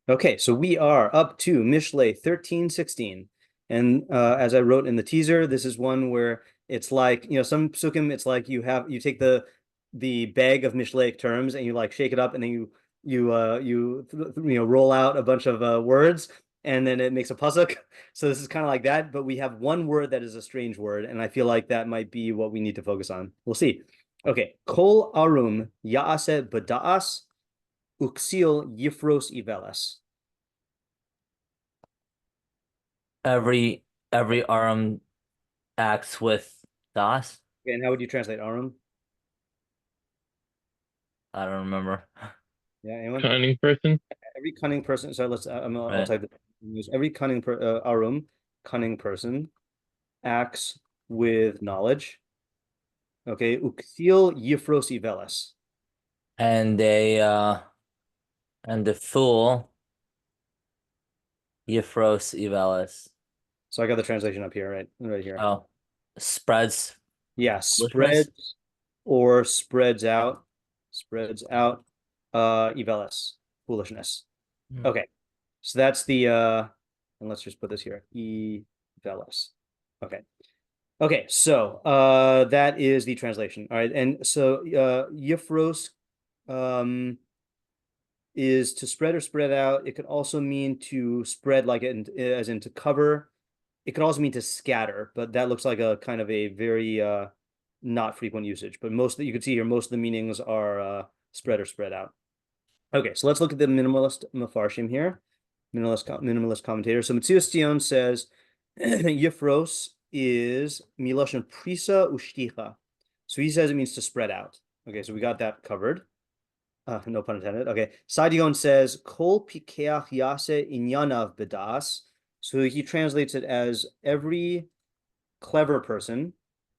Okay, so we are up to Mishlei 13:16. And as I wrote in the teaser, this is one where it's like, some psukim, it's like you take the bag of Mishleic terms and you like shake it up and then you roll out a bunch of words and then it makes a pasuk. So this is kind of like that, but we have one word that is a strange word, and I feel like that might be what we need to focus on. We'll see. Okay, kol arum ya'ase bada'as uxil yifros iveles. Every arum acts with das. Okay, and how would you translate arum? I don't remember. Yeah, anyone? Cunning person. Every cunning person. So I'll Right. type this. Every arum, cunning person acts with knowledge. Okay, uxil yifros iveles. And the fool Yifros Ivelis. So I got the translation up here, right here. Oh, spreads Yeah, foolishness. spreads or spreads out, iveles, foolishness. Okay, so that's the and let's just put this here, iveles. Okay, so that is the translation. All right, and so yifros is to spread or spread out. It could also mean to spread, like as in to cover. It could also mean to scatter, but that looks like a kind of a very not frequent usage. But you can see here, most of the meanings are spread or spread out. Okay, so let's look at the minimalist meforshim here. Minimalist commentator. So Metzius Tzion says Yifros is miloshen prisa ushticha. So he says it means to spread out. Okay, so we got that covered. No pun intended. Okay, Sadion says kol pikeach yase inyanav bedas. So he translates it as every clever person.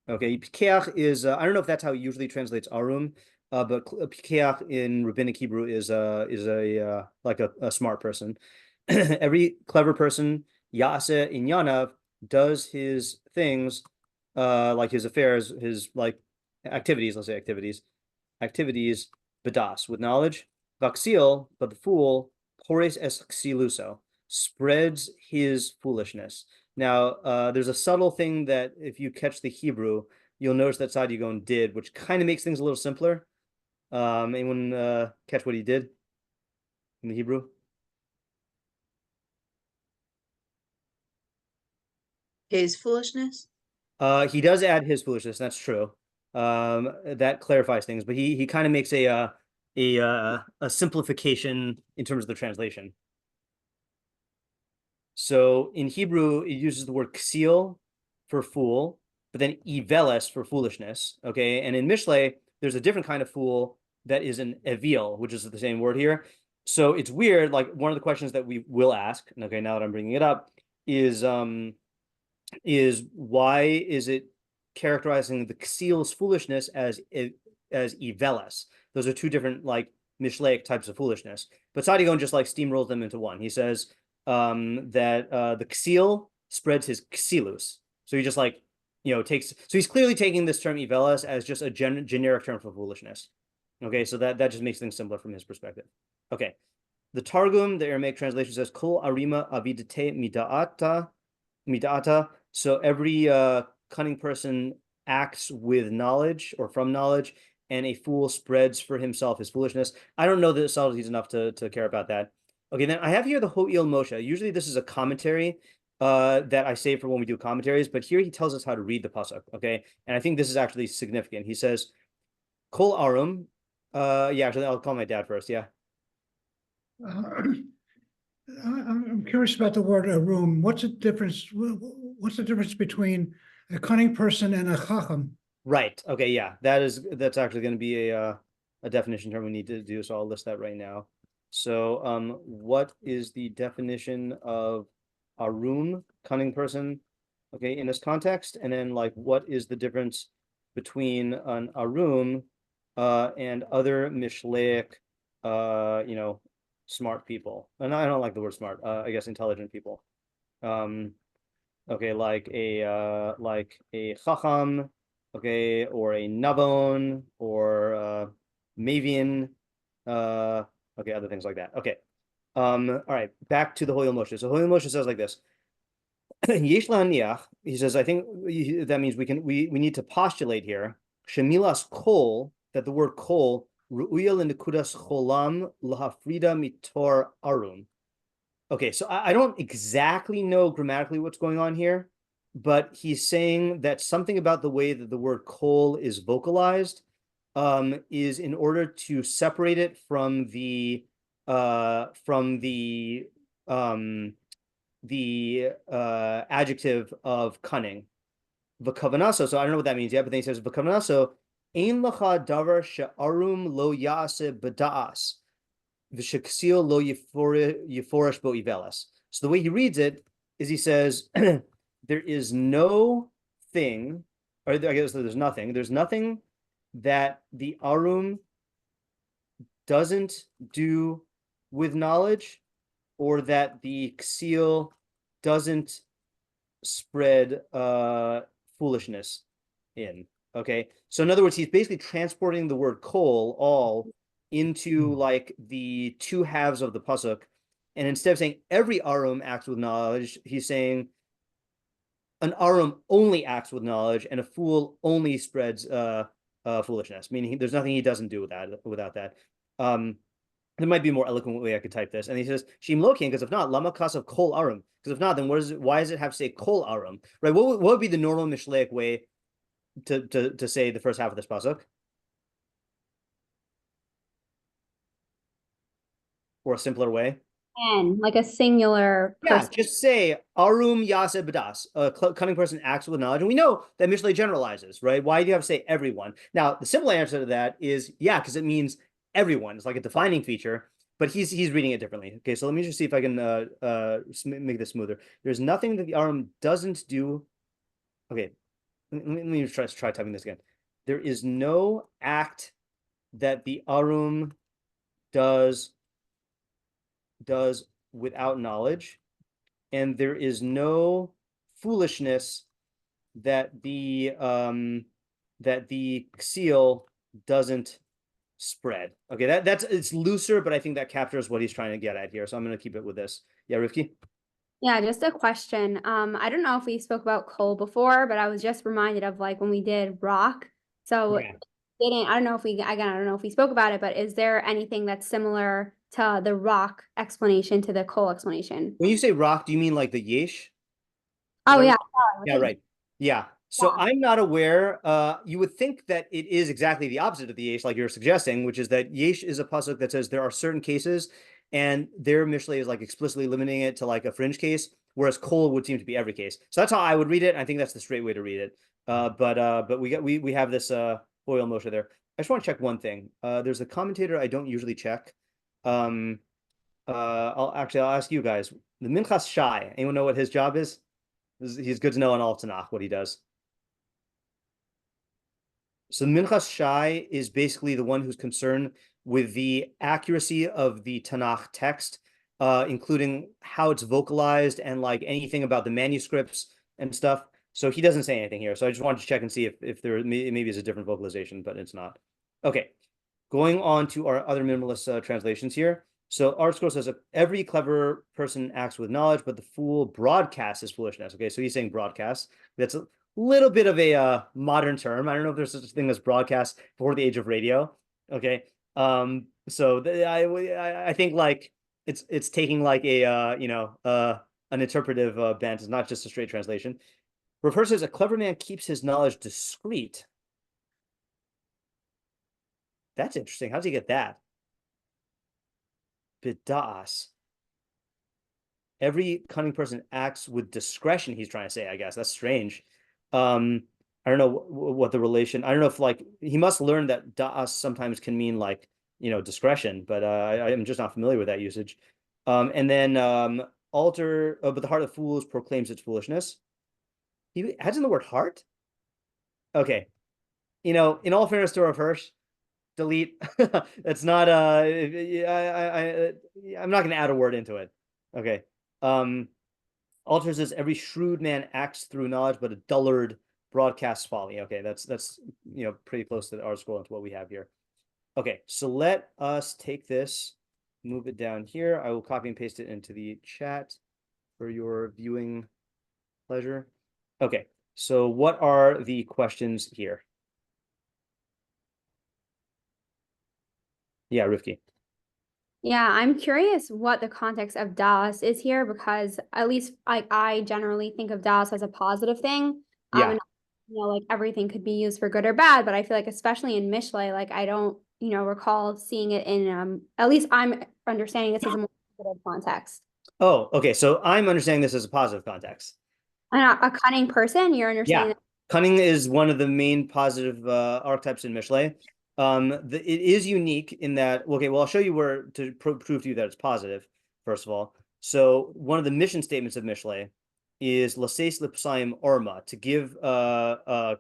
Okay, pikeach is I don't know if that's how he usually translates arum, but pikeach in rabbinic Hebrew is a like a smart person. Every clever person, yase inyanav, does his things, like his affairs, his like activities. Let's say activities. Bedas, with knowledge. Vaxil, but the fool, pores es xiluso, spreads his foolishness. Now, there's a subtle thing that if you catch the Hebrew, you'll notice that Sadigon did, which kind of makes things a little simpler. Anyone catch what he did in the Hebrew? His foolishness? He does add his foolishness. That's true. That clarifies things, but he kind of makes a simplification in terms of the translation. So in Hebrew, it uses the word ksil for fool, but then iveles for foolishness. Okay, and in Mishlei, there's a different kind of fool that is an evil, which is the same word here. So it's weird. Like one of the questions that we will ask, and okay, now that I'm bringing it up, is why is it characterizing the ksil's foolishness as iveles? Those are two different like Mishleic types of foolishness. But Sadigon just like steamrolls them into one. He says that the ksil spreads his ksilus. So he just like takes. So he's clearly taking this term iveles as just a generic term for foolishness. Okay, so that just makes things simpler from his perspective. Okay, the Targum, the Aramaic translation says kol arima avidate midata. So every cunning person acts with knowledge or from knowledge, and a fool spreads for himself his foolishness. I don't know the subtleties enough to care about that. Okay, then I have here the Ho'il Moshe. Usually this is a commentary that I save for when we do commentaries, but here he tells us how to read the pasuk. Okay, and I think this is actually significant. He says, "Kol arum." Yeah, actually, I'll call my dad first. Yeah. I'm curious about the word arum. What's the difference? What's the difference between a cunning person and a chacham? Right. Okay. Yeah. That's actually going to be a definition term we need to do. So I'll list that right now. So, what is the definition of arum, cunning person? Okay, in this context, and then like, what is the difference between an arum and other Mishleic, smart people? And I don't like the word smart. I guess intelligent people. Okay, like a chacham, okay, or a navon, or mavian, okay, other things like that. Okay, All right, back to the Hoyle Moshe. So Hoyle Moshe says like this. Yesh la'aniach, he says, I think that means we need to postulate here. Shemilas kol, that the word kol, ru'uyel in nekudas cholam lahafrida mitor arum. Okay, so I don't exactly know grammatically what's going on here, but he's saying that something about the way that the word kol is vocalized is in order to separate it from the adjective of cunning. V'kavanaso, so I don't know what that means yet, but then he says v'kavanaso ein lacha davar she'arum lo ya'ase b'da'as v'sheksil lo yiforish bo ivelas. So the way he reads it is he says there is no thing, or I guess there's nothing that the arum doesn't do with knowledge, or that the ksil doesn't spread foolishness in. Okay, so in other words, he's basically transporting the word kol all into like the two halves of the pasuk, and instead of saying every arum acts with knowledge, he's saying an arum only acts with knowledge, and a fool only spreads foolishness. Meaning, there's nothing he doesn't do without that. There might be a more eloquent way I could type this. And he says, Shim Lokian, because if not, Lama Kas of Kol Arum. Because if not, then why does it have to say Kol Arum? Right? What would be the normal Mishleic way to say the first half of this pasuk? Or a simpler way? And like a singular person. Yeah, just say Arum Yase Badas. A cunning person acts with knowledge. And we know that Mishlei generalizes, right? Why do you have to say everyone? Now, the simple answer to that is because it means everyone. It's like a defining feature, but he's reading it differently. Okay, so let me just see if I can make this smoother. There's nothing that the arum doesn't do. Okay, let me try typing this again. There is no act that the arum does without knowledge, and there is no foolishness that the ksil doesn't spread. Okay, it's looser, but I think that captures what he's trying to get at here. So I'm going to keep it with this. Yeah, Rivki? Yeah, just a question. I don't know if we spoke about coal before, but I was just reminded of like when we did rock. So Yeah. I don't know if we spoke about it, but is there anything that's similar to the rock explanation to the coal explanation? When you say rock, do you mean like the yesh? Oh, yeah. Yeah, right. Yeah. So I'm not aware. You would think that it is exactly the opposite of the yesh, like you're suggesting, which is that yesh is a pasuk that says there are certain cases, and their Mishlei is like explicitly limiting it to like a fringe case, whereas kol would seem to be every case. So that's how I would read it. I think that's the straight way to read it. But we have this Hoyle Moshe there. I just want to check one thing. There's a commentator I don't usually check. I'll ask you guys. The Minchas Shai. Anyone know what his job is? He's good to know on all Tanakh what he does. So Minchas Shai is basically the one who's concerned with the accuracy of the Tanakh text, including how it's vocalized and like anything about the manuscripts and stuff. So he doesn't say anything here. So I just wanted to check and see if there maybe is a different vocalization, but it's not. Okay, going on to our other minimalist translations here. So ArtScroll says every clever person acts with knowledge, but the fool broadcasts his foolishness. Okay, so he's saying broadcast. That's a little bit of a modern term. I don't know if there's such a thing as broadcast before the age of radio. Okay, so I think like it's taking like a an interpretive bent. It's not just a straight translation. Refer says a clever man keeps his knowledge discreet. That's interesting. How does he get that? Bidas. Every cunning person acts with discretion, he's trying to say, I guess. That's strange. I don't know what the relation, I don't know if like, he must learn that da'as sometimes can mean like, discretion, but I'm just not familiar with that usage. And then but the heart of fools proclaims its foolishness. He adds in the word heart? Okay. In all fairness to Rav Hirsch, delete. That's not I'm not going to add a word into it. Okay. Alter says every shrewd man acts through knowledge, but a dullard broadcasts folly. Okay, that's pretty close to our scroll into what we have here. Okay, so let us take this move it down here. I will copy and paste it into the chat for your viewing pleasure. Okay, so what are the questions here? Yeah, Rivki. Yeah, I'm curious what the context of das is here, because at least I generally think of das as a positive thing. Yeah. And, like everything could be used for good or bad, but I feel like especially in Mishlei, like I don't, recall seeing it in at least I'm understanding this as a more positive context. Oh, okay. So I'm understanding this as a positive context. And a cunning person, you're understanding Yeah. Cunning is one of the main positive archetypes in Mishlei. It is unique in that, okay, well, I'll show you where to prove to you that it's positive, first of all. So one of the mission statements of Mishlei is Laseis Lipsayim Orma, to give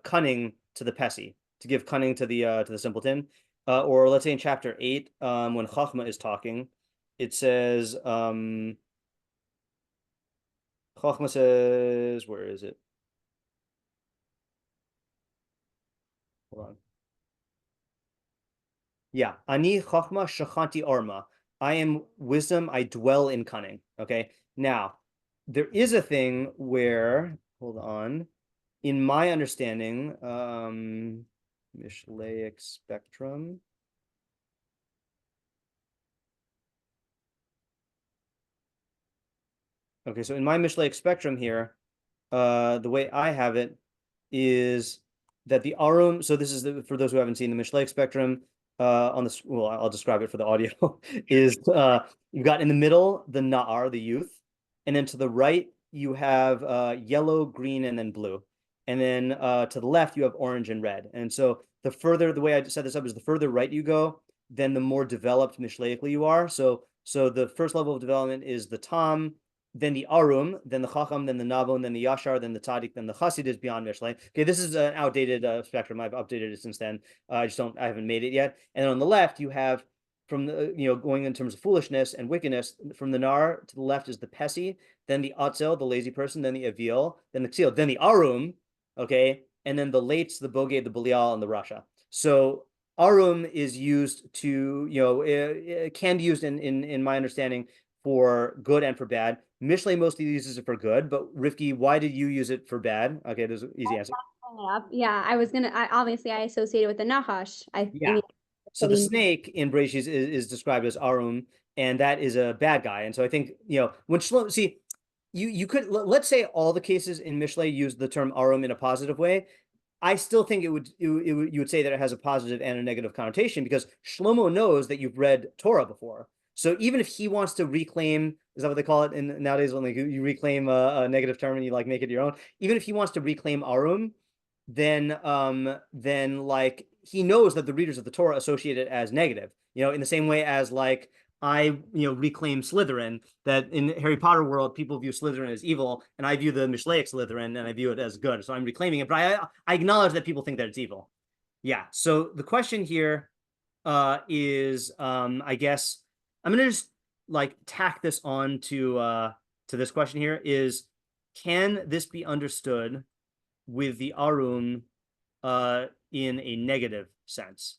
cunning to the Pesi, to give cunning to the simpleton. Or let's say in chapter 8, when Chachma is talking, it says, Chachma says, where is it? Hold on. Yeah, Ani Chachma Shachanti Orma. I am wisdom, I dwell in cunning. Okay. Now, there is a thing where, hold on, in my understanding, Mishleic spectrum. Okay, so in my Mishleic spectrum here, the way I have it is that the arum, so this is for those who haven't seen the Mishleic spectrum, on this, well, I'll describe it for the audio, is you've got in the middle the na'ar, the youth, and then to the right you have yellow, green, and then blue, and then to the left you have orange and red. And so the way I set this up is the further right you go, then the more developed Mishleically you are. So the first level of development is the tam, then the arum, then the chacham, then the nabon, then the yashar, then the tzaddik, then the chassid is beyond Mishlei. Okay, this is an outdated spectrum. I've updated it since then. I haven't made it yet. And then on the left, you have from the, going in terms of foolishness and wickedness, from the nar to the left is the pesi, then the atzel, the lazy person, then the avil, then the tzil, then the arum, okay, and then the lates, the bogey, the belial, and the rasha. So arum is used to, it can be used in my understanding for good and for bad. Mishlei mostly uses it for good, but Rivki, why did you use it for bad? Okay, there's an easy answer. Yeah, I was gonna. obviously, I associate it with the nahash. I mean, so the snake in Bereshit is described as arum, and that is a bad guy. And so I think when Shlomo, see, you could let's say all the cases in Mishlei use the term arum in a positive way. I still think you would say that it has a positive and a negative connotation, because Shlomo knows that you've read Torah before. So even if he wants to reclaim, is that what they call it? And nowadays, when you reclaim a negative term and you make it your own, even if he wants to reclaim arum, then like he knows that the readers of the Torah associate it as negative. In the same way as like I reclaim Slytherin, that in Harry Potter world people view Slytherin as evil, and I view the Mishleic Slytherin and I view it as good. So I'm reclaiming it, but I acknowledge that people think that it's evil. Yeah. So the question here is I guess I'm gonna just tack this on to this question here is, can this be understood with the arum in a negative sense?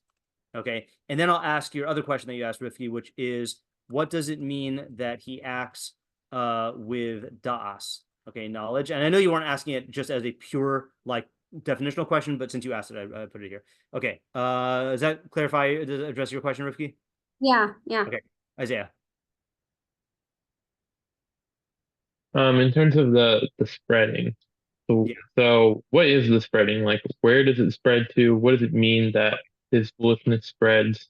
Okay, and then I'll ask your other question that you asked, Rifki, which is, what does it mean that he acts with da'as? Okay, knowledge. And I know you weren't asking it just as a pure definitional question, but since you asked it, I put it here. Okay, does that clarify? Does it address your question, Rifki? Yeah. Okay, Isaiah. In terms of the spreading, so what is the spreading? Where does it spread to? What does it mean that his foolishness spreads?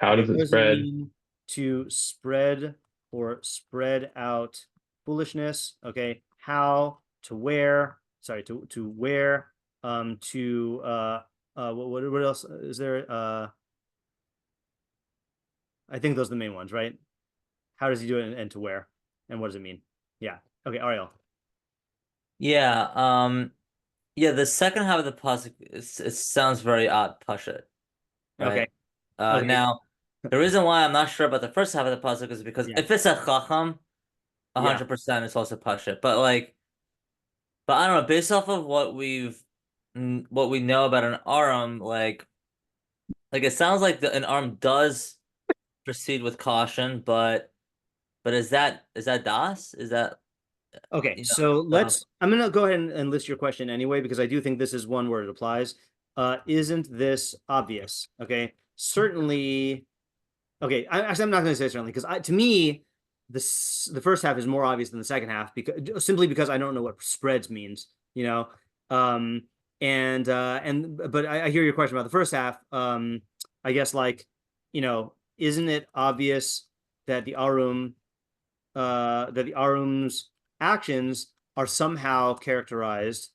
How does it spread? Mean to spread or spread out foolishness? Okay, how, to where? Sorry, to where? What else is there? I think those are the main ones, right? How does he do it, and to where, and what does it mean? Yeah. Okay, Ariel. Yeah. Yeah. The second half of the pasuk, it sounds very odd, pashut. Right? Okay. Now, the reason why I'm not sure about the first half of the pasuk is because if it's a chacham, 100% it's also pashut. But I don't know. Based off of what we know about an arum, it sounds like an arum does proceed with caution, but is that das? Is that Okay, you know, so I'm gonna go ahead and list your question anyway, because I do think this is one where it applies. Isn't this obvious? Okay, certainly. Okay, I'm not gonna say certainly, because to me, the first half is more obvious than the second half, because I don't know what spreads means, you know. But I hear your question about the first half. I guess, like, you know, isn't it obvious that the Arum's actions are somehow characterized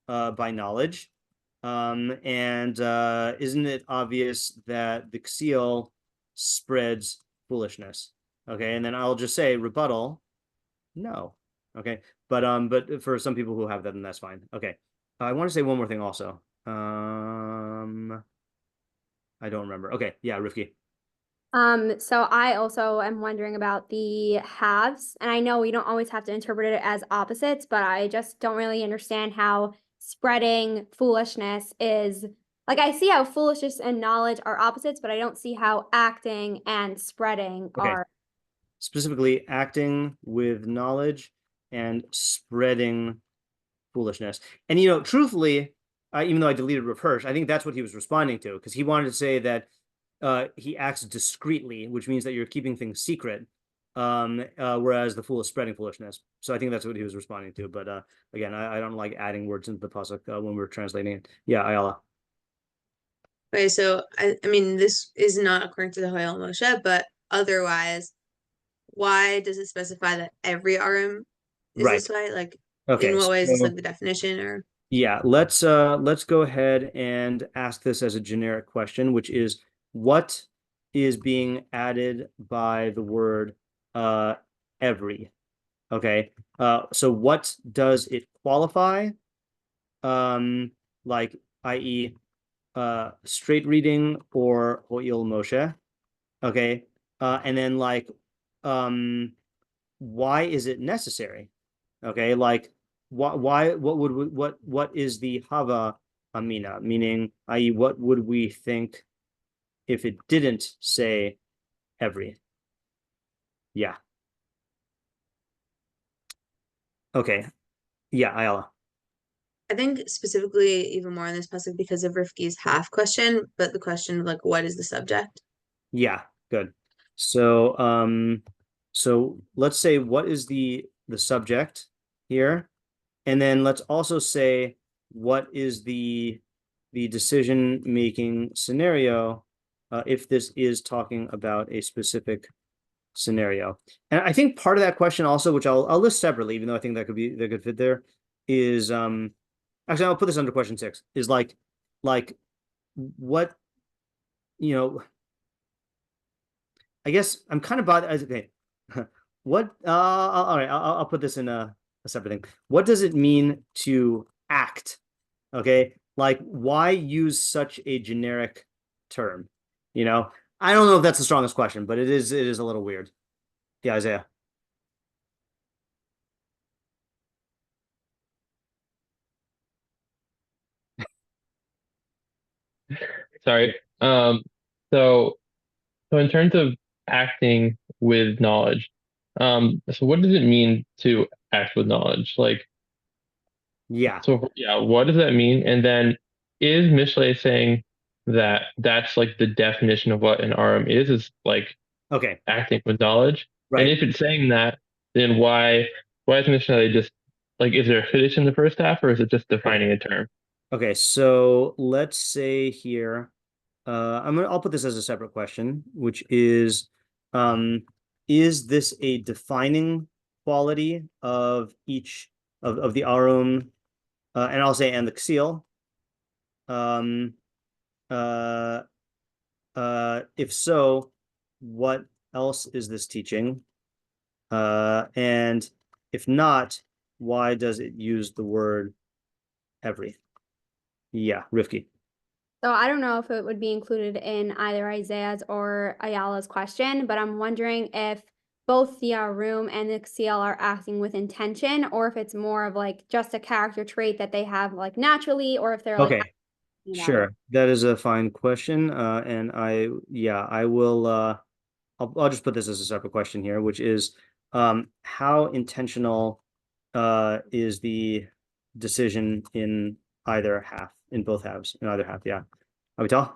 by knowledge? And isn't it obvious that the Ksil spreads foolishness? Okay, and then I'll just say rebuttal, no. Okay, but for some people who have that, then that's fine. Okay, I want to say one more thing also. I don't remember. Okay, yeah, Rifki. So I also am wondering about the halves, and I know we don't always have to interpret it as opposites, but I just don't really understand how spreading foolishness is, like, I see how foolishness and knowledge are opposites, but I don't see how acting and spreading Okay. are. Specifically, acting with knowledge and spreading foolishness. And, you know, truthfully, even though I deleted Rav, I think that's what he was responding to, because he wanted to say that he acts discreetly, which means that you're keeping things secret, whereas the fool is spreading foolishness. So I think that's what he was responding to. But again, I don't like adding words into the pasuk when we're translating it. Yeah, Ayala. Okay, so I mean, this is not according to the Hoyle Moshe, but otherwise, why does it specify that every Arum is Right. this way? Like, Okay, in what way is this so like the definition or? yeah, let's go ahead and ask this as a generic question, which is, what is being added by the word every? Okay, so what does it qualify? Like, i.e., straight reading or Ho'il Moshe? Okay, and then, like, why is it necessary? Okay, like, what is the Hava Amina, meaning, i.e., what would we think if it didn't say every? Yeah. Okay. Yeah, Ayala. I think specifically even more in this pasuk because of Rifki's half question, but the question like, what is the subject? Yeah, good. So let's say, what is the subject here, and then let's also say, what is the decision making scenario, if this is talking about a specific scenario. And I think part of that question also, which I'll list separately, even though I think that could fit there, is actually, I'll put this under question 6, is like what, you know, I guess I'm kind of bothered. Okay, what? All right, I'll put this in a separate thing. What does it mean to act? Okay, like, why use such a generic term? You know, I don't know if that's the strongest question, but it is a little weird. Yeah, Isaiah. Sorry. So in terms of acting with knowledge, so what does it mean to act with knowledge? Like, Yeah. so yeah, what does that mean? And then is Mishlei saying that that's like the definition of what an RM is like Okay. acting with knowledge? Right. And if it's saying that, then why is Mishlei just like, is there a finish in the first half, or is it just defining a term? Okay, so let's say here, I'll put this as a separate question, which is this a defining quality of each of the Arum, and I'll say, and the Ksil? If so, what else is this teaching? And if not, why does it use the word every? Yeah, Rifki. So I don't know if it would be included in either Isaiah's or Ayala's question, but I'm wondering if both the Arum and the Ksil are acting with intention, or if it's more of like just a character trait that they have like naturally, or if they're like, Okay, sure. That is a fine question. And I will I'll just put this as a separate question here, which is how intentional is the decision in either half, in both halves, in either half? Yeah. Avital?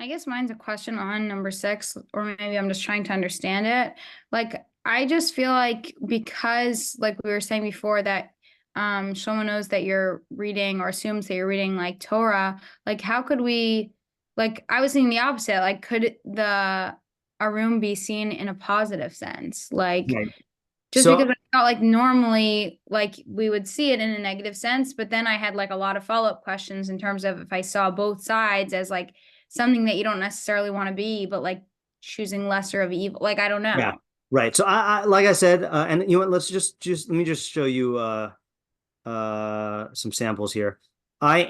I guess mine's a question on number 6, or maybe I'm just trying to understand it. Like, I just feel like because, like we were saying before, that Shlomo knows that you're reading or assumes that you're reading like Torah, like how could we, like I was thinking the opposite, like could the Arum be seen in a positive sense? Like Right. just So- because I felt like normally like we would see it in a negative sense, but then I had like a lot of follow-up questions in terms of if I saw both sides as like something that you don't necessarily want to be, but like choosing lesser of evil. Like, I don't know. Yeah, right. So I like I said, and you know what, let's just let me just show you some samples here. I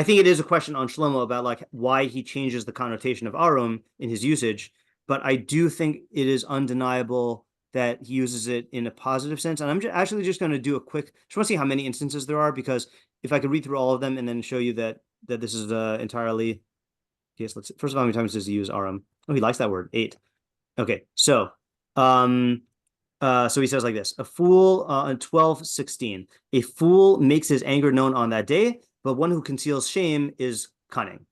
think it is a question on Shlomo about like why he changes the connotation of Arum in his usage, but I do think it is undeniable that he uses it in a positive sense. And I'm actually just going to do a quick, just want to see how many instances there are, because if I could read through all of them and then show you that this is entirely, yes, let's, first of all, how many times does he use Arum? Oh, he likes that word, 8. Okay, so so he says like this: a fool on 12:16. A fool makes his anger known on that day, but one who conceals shame is cunning.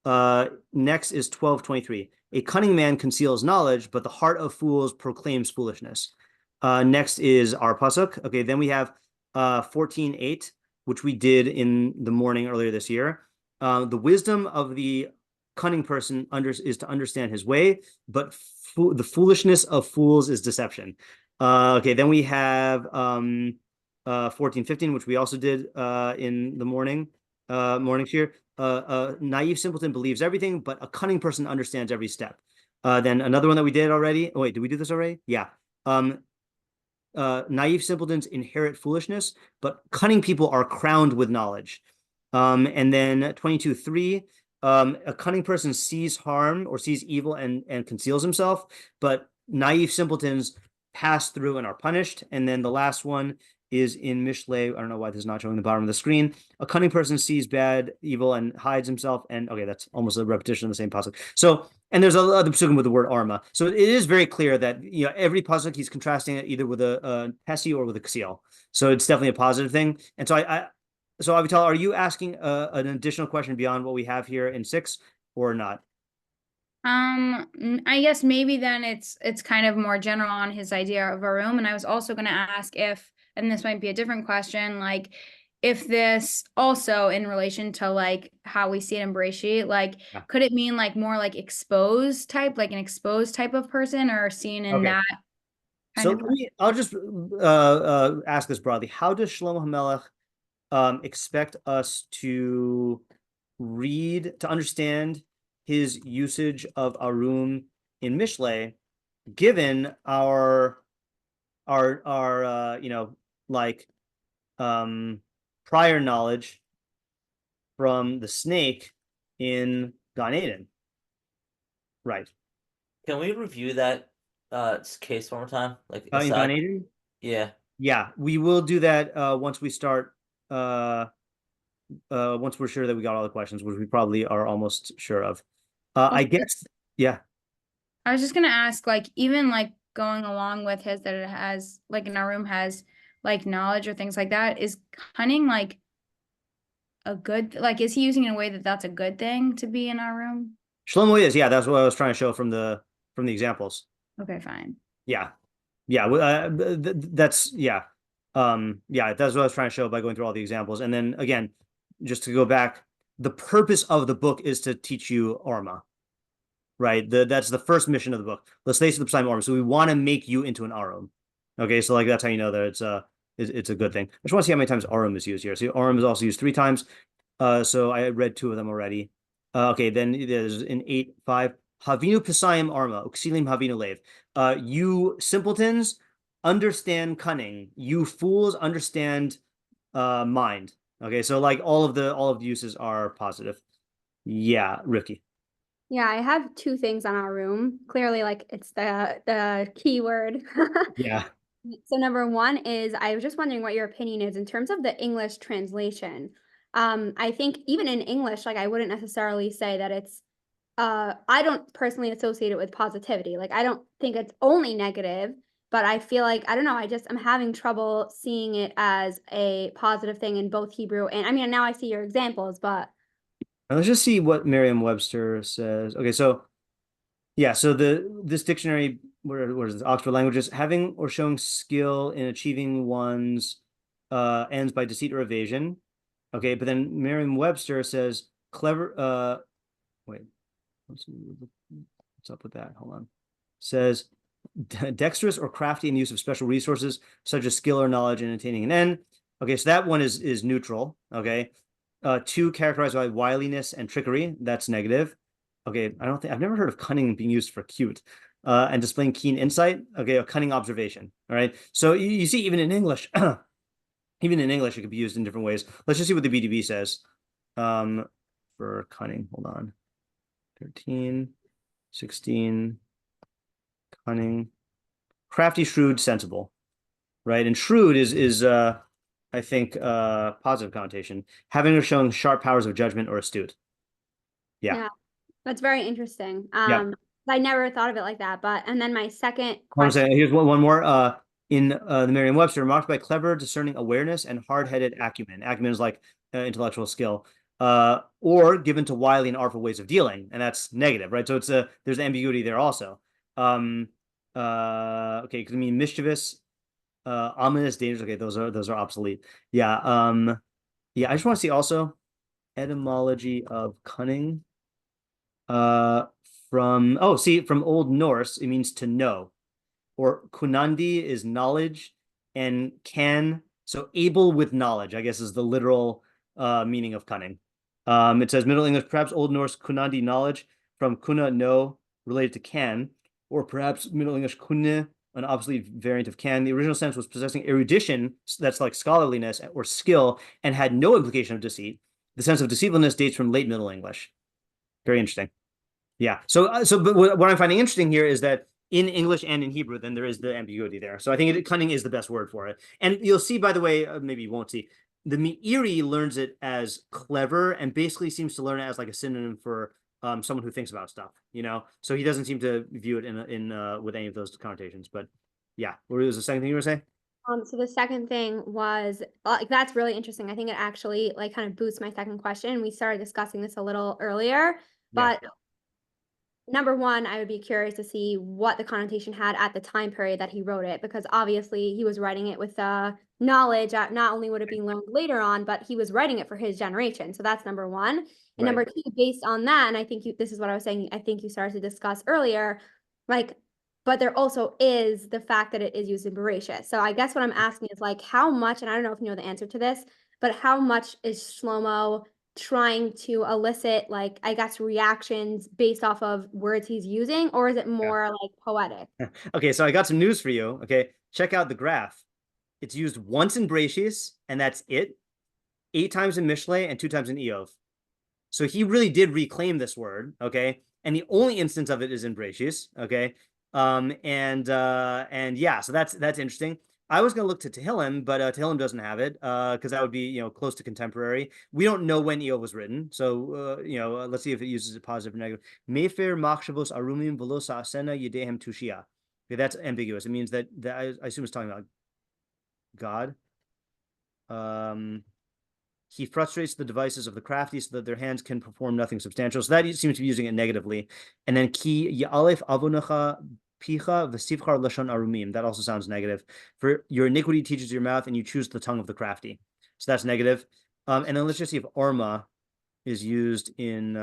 Next is 12:23. A cunning man conceals knowledge, but the heart of fools proclaims foolishness. Next is our pasuk. Okay, then we have 14:8, which we did in the morning earlier this year. The wisdom of the cunning person is to understand his way, but the foolishness of fools is deception. Okay, then we have 14:15, which we also did in the morning shiur. A naive simpleton believes everything, but a cunning person understands every step. Then another one that we did already. Oh wait, did we do this already? Yeah. Naive simpletons inherit foolishness, but cunning people are crowned with knowledge. And then 22:3. A cunning person sees harm or sees evil and conceals himself, but naive simpletons pass through and are punished. And then the last one is in Mishlei. I don't know why this is not showing the bottom of the screen. A cunning person sees bad, evil, and hides himself. And okay, that's almost a repetition of the same pasuk. So, and there's other pasukim with the word arma. So it is very clear that, you know, every pasuk he's contrasting it either with a hesi or with a ksiel. So it's definitely a positive thing. And so so Avital, are you asking an additional question beyond what we have here in 6 or not? I guess maybe then it's kind of more general on his idea of a room. And I was also going to ask if, and this might be a different question, like if this also in relation to like how we see it in Bereshit, like could it mean like more like exposed type, like an exposed type of person, or seen in that? So I'll just ask this broadly. How does Shlomo HaMelech expect us to read, to understand his usage of Arum in Mishlei, given our you know, like prior knowledge from the snake in Gan Eden? Right. Can we review that case one more time? Like In Gan Eden? Yeah. Yeah, we will do that once we start once we're sure that we got all the questions, which we probably are almost sure of. I guess, yeah. I was just gonna ask, like, even like going along with his that it has like in our room has like knowledge or things like that, is cunning like a good, like, is he using it in a way that that's a good thing to be in our room? Shlomo is, yeah, that's what I was trying to show from the examples. Okay, fine. Yeah, that's yeah, yeah, that's what I was trying to show by going through all the examples. And then again, just to go back, the purpose of the book is to teach you Arma, right? That's the first mission of the book. Let's face it, the Psalm Arma. So we want to make you into an Arum. Okay, so like that's how you know that it's a good thing. I just want to see how many times Arum is used here. See, Arum is also used 3 times. So I read 2 of them already. Okay, then there's in 8:5. Havinu Pesayim Arma, Uxilim Havinu Lev. You simpletons understand cunning. You fools understand mind. Okay, so like all of the uses are positive. Yeah, Rivki. Yeah, I have 2 things on our room. Clearly, like it's the key word. Yeah. So number 1 is I was just wondering what your opinion is in terms of the English translation. I think even in English, like I wouldn't necessarily say that it's I don't personally associate it with positivity. Like, I don't think it's only negative, but I feel like, I don't know, I'm having trouble seeing it as a positive thing in both Hebrew and, I mean, now I see your examples, but. Let's just see what Merriam-Webster says. Okay, so yeah, so this dictionary, what is this, Oxford Languages, having or showing skill in achieving one's ends by deceit or evasion. Okay, but then Merriam-Webster says clever, wait, what's up with that? Hold on. Says dexterous or crafty in use of special resources such as skill or knowledge in attaining an end. Okay, so that one is neutral. Okay, two, characterized by wiliness and trickery. That's negative. Okay, I've never heard of cunning being used for cute. And displaying keen insight. Okay, a cunning observation. All right. So you see, even in English, even in English, it could be used in different ways. Let's just see what the BDB says. For cunning. Hold on. 13, 16. Cunning, crafty, shrewd, sensible. Right, and shrewd is I think positive connotation, having or showing sharp powers of judgment or astute. Yeah. That's very interesting. Yeah. I never thought of it like that, but and then my second I'm question. saying, here's one more. In the Merriam-Webster, marked by clever, discerning awareness and hard-headed acumen. Acumen is like intellectual skill, or given to wily and artful ways of dealing, and that's negative, right? So it's there's ambiguity there also. Okay, because I mean mischievous, ominous, dangerous. Okay, those are obsolete. Yeah. Yeah. I just want to see also etymology of cunning. From Old Norse, it means to know, or kunandi is knowledge, and can, so able with knowledge, I guess, is the literal meaning of cunning. It says Middle English, perhaps Old Norse kunandi, knowledge, from kuna, know, related to can, or perhaps Middle English kunne, an obsolete variant of can. The original sense was possessing erudition, that's like scholarliness or skill, and had no implication of deceit. The sense of deceitfulness dates from late Middle English. Very interesting. Yeah. But what I'm finding interesting here is that in English and in Hebrew, then there is the ambiguity there. So I think cunning is the best word for it. And you'll see, by the way, maybe you won't see, the Me'iri learns it as clever and basically seems to learn it as like a synonym for someone who thinks about stuff, So he doesn't seem to view it in with any of those connotations. But yeah, what was the second thing you were saying? So the second thing was that's really interesting. I think it actually like kind of boosts my second question. We started discussing this a little earlier, but number one, I would be curious to see what the connotation had at the time period that he wrote it, because obviously he was writing it with knowledge that not only would it be learned later on, but he was writing it for his generation. So that's number one. And number two, based on that, and I think this is what I was saying, I think you started to discuss earlier, like, but there also is the fact that it is used in Bereshit. So I guess what I'm asking is like how much, and I don't know if you know the answer to this, but how much is Shlomo trying to elicit like, I guess, reactions based off of words he's using, or is it more like poetic? Okay, so I got some news for you. Okay, check out the graph. It's used once in Bereshis, and that's it. 8 times in Mishlei and 2 times in Eov. So he really did reclaim this word, okay? And the only instance of it is in Bereshis, okay? And yeah, so that's interesting. I was going to look to Tehillim, but Tehillim doesn't have it because that would be, close to contemporary. We don't know when Eov was written, so let's see if it uses it positive or negative. Mefer machshavos arumim v'lo sa'asena yedehem tushia. Okay, that's ambiguous. It means that I assume it's talking about God. He frustrates the devices of the crafty so that their hands can perform nothing substantial. So that seems to be using it negatively. And then ki ya'alef avonecha picha v'sivchar lashon arumim. That also sounds negative. For your iniquity teaches your mouth, and you choose the tongue of the crafty. So that's negative. And then let's just see if orma is used in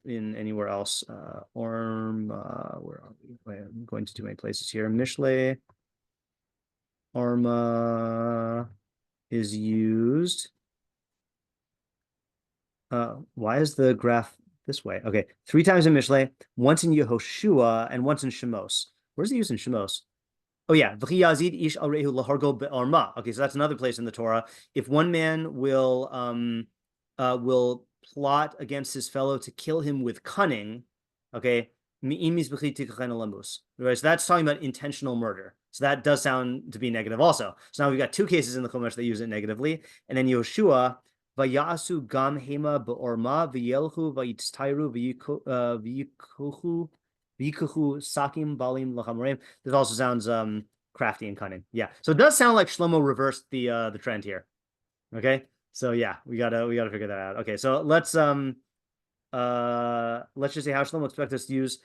anywhere else. Orma, where are we? Wait, I'm going to too many places here. Mishlei. Orma is used. Why is the graph this way? Okay, 3 times in Mishlei, once in Yehoshua, and once in Shemos. Where's it used in Shemos? Oh yeah, ish okay, so that's another place in the Torah. If one man will plot against his fellow to kill him with cunning, okay, right, so that's talking about intentional murder. So that does sound to be negative also. So now we've got 2 cases in the Chumash that use it negatively. And then Yehoshua, Vayasu gam hema beorma v'yelchu vayitztairu v'yikuchu sakim balim lachamorim. This also sounds crafty and cunning. Yeah. So it does sound like Shlomo reversed the trend here. Okay. So yeah, we gotta figure that out. Okay. So let's just say how Shlomo expects us to use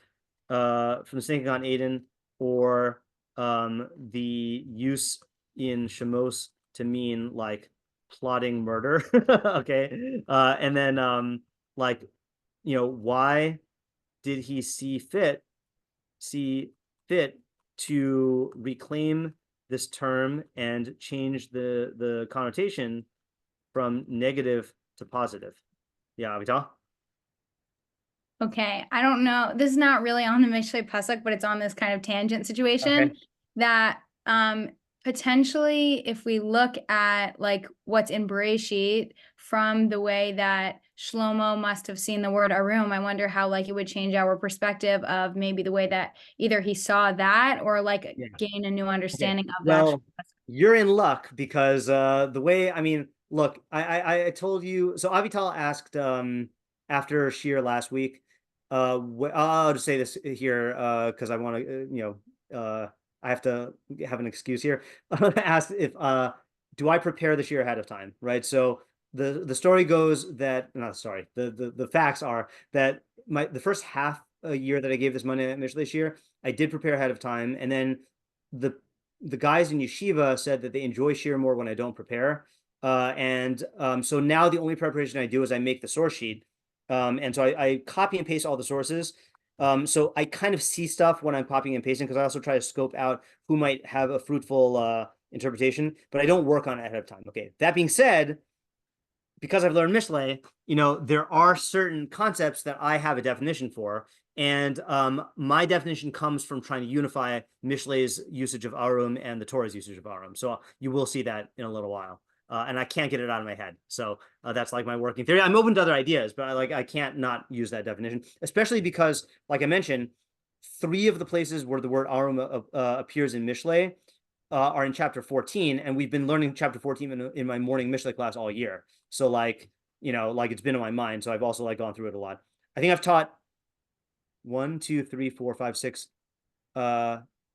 from the snake on Aiden, or the use in Shemos to mean like plotting murder. Okay. And then like, why did he see fit to reclaim this term and change the connotation from negative to positive? Yeah, Avital? Okay, I don't know. This is not really on the Mishlei pasuk, but it's on this kind of tangent situation that potentially, if we look at like what's in Bereshit from the way that Shlomo must have seen the word arum, I wonder how like it would change our perspective of maybe the way that either he saw that or like gain a new understanding of that. Well, you're in luck because the way, I mean, look, I told you, so Avital asked after shiur last week, I'll just say this here because I want to, I have to have an excuse here. Asked if do I prepare the shiur ahead of time, right? So the story goes that the facts are that the first half a year that I gave this Monday Night Mishlei shiur, I did prepare ahead of time, and then the guys in yeshiva said that they enjoy shiur more when I don't prepare, so now the only preparation I do is I make the source sheet. And so I copy and paste all the sources. So I kind of see stuff when I'm copying and pasting because I also try to scope out who might have a fruitful interpretation, but I don't work on it ahead of time. Okay. That being said, because I've learned Mishlei, there are certain concepts that I have a definition for, and my definition comes from trying to unify Mishlei's usage of arum and the Torah's usage of arum. So you will see that in a little while. And I can't get it out of my head. So that's like my working theory. I'm open to other ideas, but I can't not use that definition, especially because, like I mentioned, 3 of the places where the word arum appears in Mishlei are in chapter 14, and we've been learning chapter 14 in my morning Mishlei class all year. So like it's been in my mind. So I've also like gone through it a lot. I think I've taught 1, 2, 3, 4, 5, 6,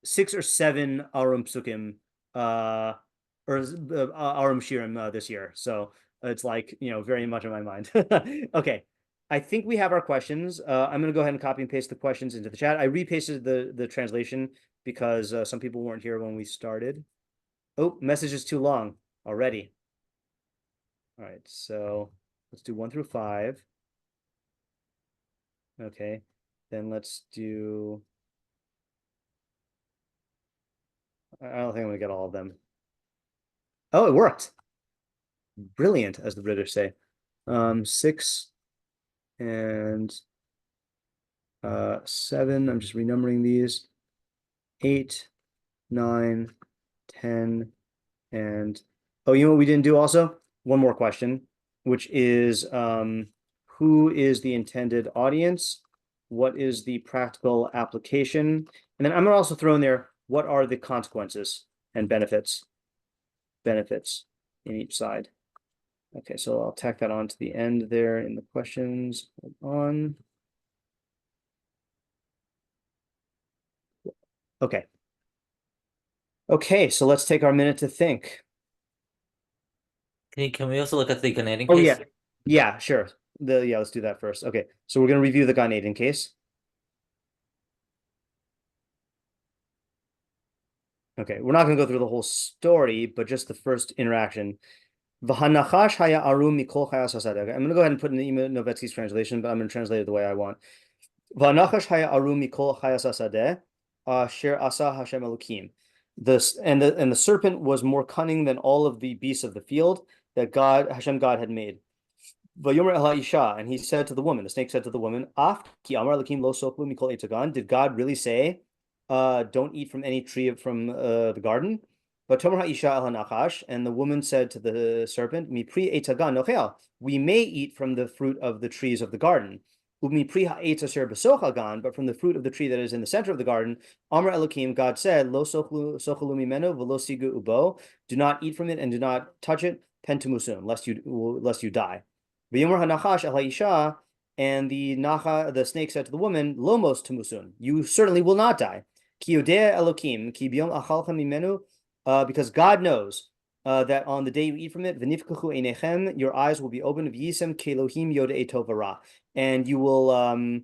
6 or 7 arum psukim or arum shiurim this year. So it's like, very much in my mind. Okay. I think we have our questions. I'm going to go ahead and copy and paste the questions into the chat. I repasted the translation because some people weren't here when we started. Oh, message is too long already. All right. So let's do 1 through 5. Okay. Then let's do, I don't think I'm going to get all of them. Oh, it worked. Brilliant, as the British say. 6 and 7. I'm just renumbering these. 8, 9, 10, and oh, you know what we didn't do also? One more question, which is who is the intended audience? What is the practical application? And then I'm gonna also throw in there, what are the consequences and benefits in each side? Okay, so I'll tack that on to the end there in the questions. Hold on. Okay. Okay, so let's take our minute to think. Can we also look at the Gan Eden Oh, case? yeah, sure. Let's do that first. Okay, so we're going to review the Gan Eden case. Okay, we're not going to go through the whole story, but just the first interaction. V'hanachash haya arum mikol chayas hasadeh. I'm going to go ahead and put in the Ima Novetsky's translation, but I'm going to translate it the way I want. V'hanachash haya arum mikol chayas hasadeh, asher asa Hashem Elokim. The serpent was more cunning than all of the beasts of the field that Hashem God had made. V'yomer el ha'isha, and he said to the woman, the snake said to the woman, Af ki amar Elokim lo soklu mikol etagan. Did God really say, don't eat from any tree from the garden? But Tomer ha'isha el hanachash, and the woman said to the serpent, Mi pri etagan nochel. We may eat from the fruit of the trees of the garden. Umi pri ha'etz asher b'soch hagan, but from the fruit of the tree that is in the center of the garden, Amar Elokim, God said, Lo sochlu mimenu v'lo sigu ubo. Do not eat from it and do not touch it. pen tumusun, lest you die. V'yomer hanachash el ha'isha, and the snake said to the woman, lomos tumusun, you certainly will not die. Ki yodea Elokim, ki biyom achalchem mimenu, because God knows that on the day you eat from it, v'nifkachu einechem, your eyes will be opened, v'yisem kelohim yodei tov v'ra, and you will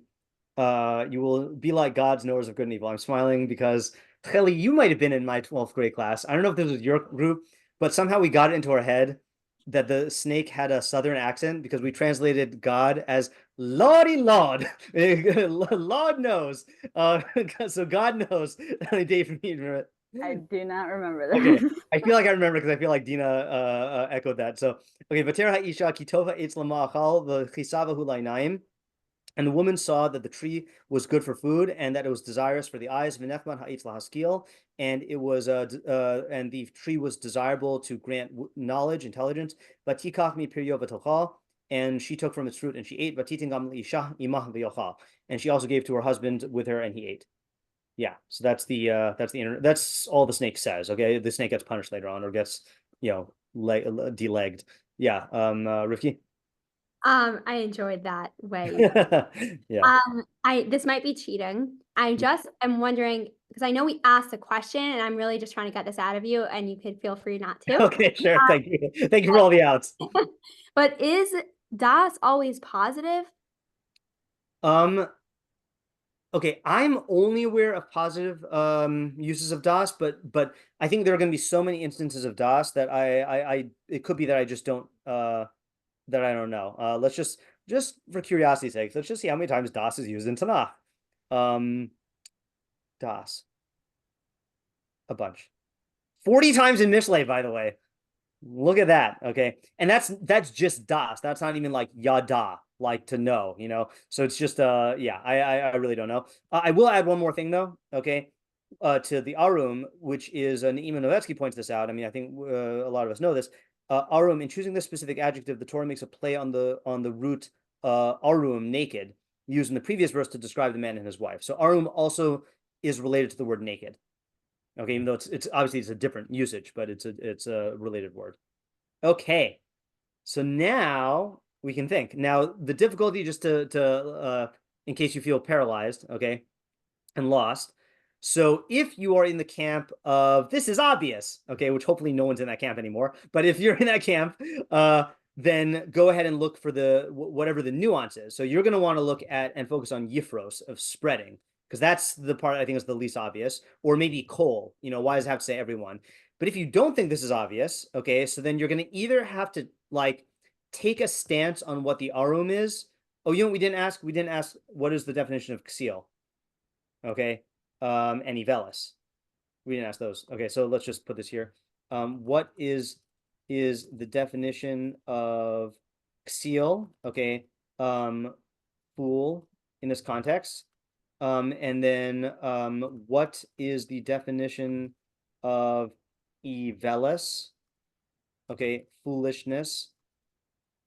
be like God's knowers of good and evil. I'm smiling because Cheli, you might have been in my 12th grade class. I don't know if this was your group, but somehow we got it into our head that the snake had a southern accent because we translated God as Lordy Lord. Lord knows. So God knows the only day for me to remember it. I do not remember that. Okay, I feel like I remember because I feel like Dina echoed that. So okay, Vatera ha'isha kitova eitz lama'achal v'chisavahu la'inayim. And the woman saw that the tree was good for food and that it was desirous for the eyes. V'nechman ha'itz lahaskil, and it was and the tree was desirable to grant knowledge, intelligence. Vatikach mi piryo v'tocha, and she took from its fruit and she ate. Vatitin gam l'isha imah v'yocha, and she also gave to her husband with her and he ate. Yeah, so that's all the snake says. Okay, the snake gets punished later on or gets delegged. Yeah, Rivki. I enjoyed that way. Yeah. This might be cheating. I just am wondering because I know we asked a question and I'm really just trying to get this out of you, and you could feel free not to. Okay, sure. Thank you. Thank you for all the outs. But is das always positive? Okay, I'm only aware of positive uses of das, but I think there are going to be so many instances of das that it could be that I just don't that I don't know. Let's just for curiosity's sake, let's just see how many times das is used in Tanakh. Das, a bunch, 40 times in Mishlei, by the way. Look at that. Okay, and that's just das. That's not even like yada, like to know, so it's just yeah, I really don't know. I will add one more thing though, okay, to the arum, which is Neima Novetsky points this out. I mean, I think a lot of us know this. Arum, in choosing this specific adjective, the Torah makes a play on the root arum, naked, used in the previous verse to describe the man and his wife. So arum also is related to the word naked. Okay, even though it's obviously it's a different usage, but it's a related word. Okay, so now we can think. Now the difficulty, just to in case you feel paralyzed, okay, and lost. So if you are in the camp of this is obvious, okay, which hopefully no one's in that camp anymore, but if you're in that camp, then go ahead and look for whatever the nuance is. So you're going to want to look at and focus on yifros, of spreading, because that's the part I think is the least obvious, or maybe kol, why does it have to say everyone? But if you don't think this is obvious, okay, so then you're going to either have to take a stance on what the arum is. Oh, we didn't ask what is the definition of ksil, okay, and ivelis. We didn't ask those. Okay, so let's just put this here. What is the definition of ksil? Okay, fool in this context. And then what is the definition of ivelis? Okay, foolishness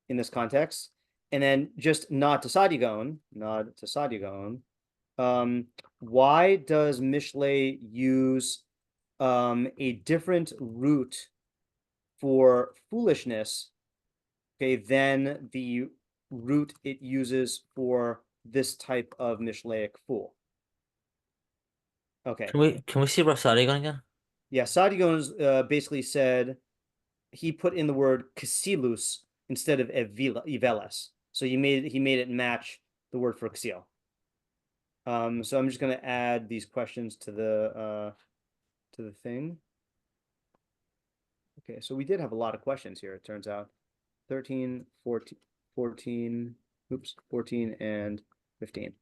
in this context. And then just nod to Sadigon. Why does Mishlei use a different root for foolishness, okay, than the root it uses for this type of Mishleic fool? Okay. Can we see Rav Sadigon again? Yeah, Sadigon basically said he put in the word ksilus instead of iveles. So he made it match the word for ksil. So I'm just going to add these questions to the thing. Okay, so we did have a lot of questions here, it turns out. 13, 14, and 15.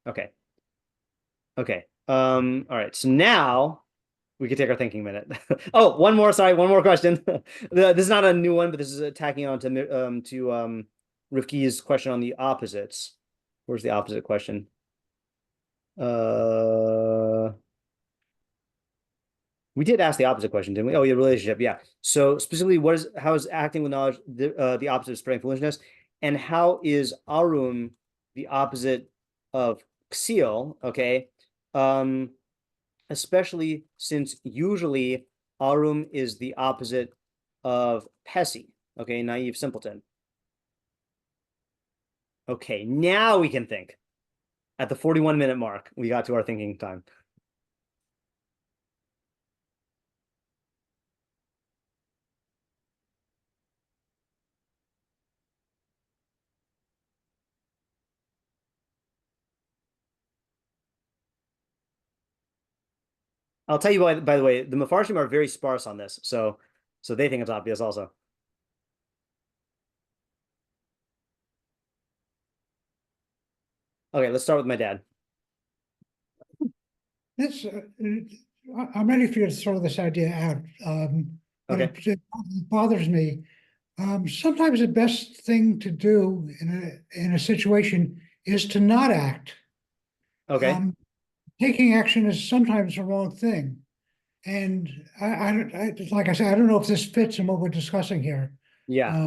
Okay. All right, so now we can take our thinking minute. Oh, one more question. This is not a new one, but this is tacking on to Rivki's question on the opposites. Where's the opposite question? We did ask the opposite question, didn't we? Oh, yeah, relationship. Yeah. So specifically, how is acting with knowledge the opposite of spreading foolishness, and how is arum the opposite of ksil? Okay. Especially since usually arum is the opposite of pesi. Okay, naive simpleton. Okay, now we can think. At the 41-minute mark, we got to our thinking time. I'll tell you by the way, the meforshim are very sparse on this, so they think it's obvious also. Okay, let's start with my dad. This, I'm ready for you to throw this idea out. But Okay. it bothers me. Sometimes the best thing to do in a situation is to not act. Okay. Taking action is sometimes the wrong thing. And like I said, I don't know if this fits in what we're discussing here. Yeah.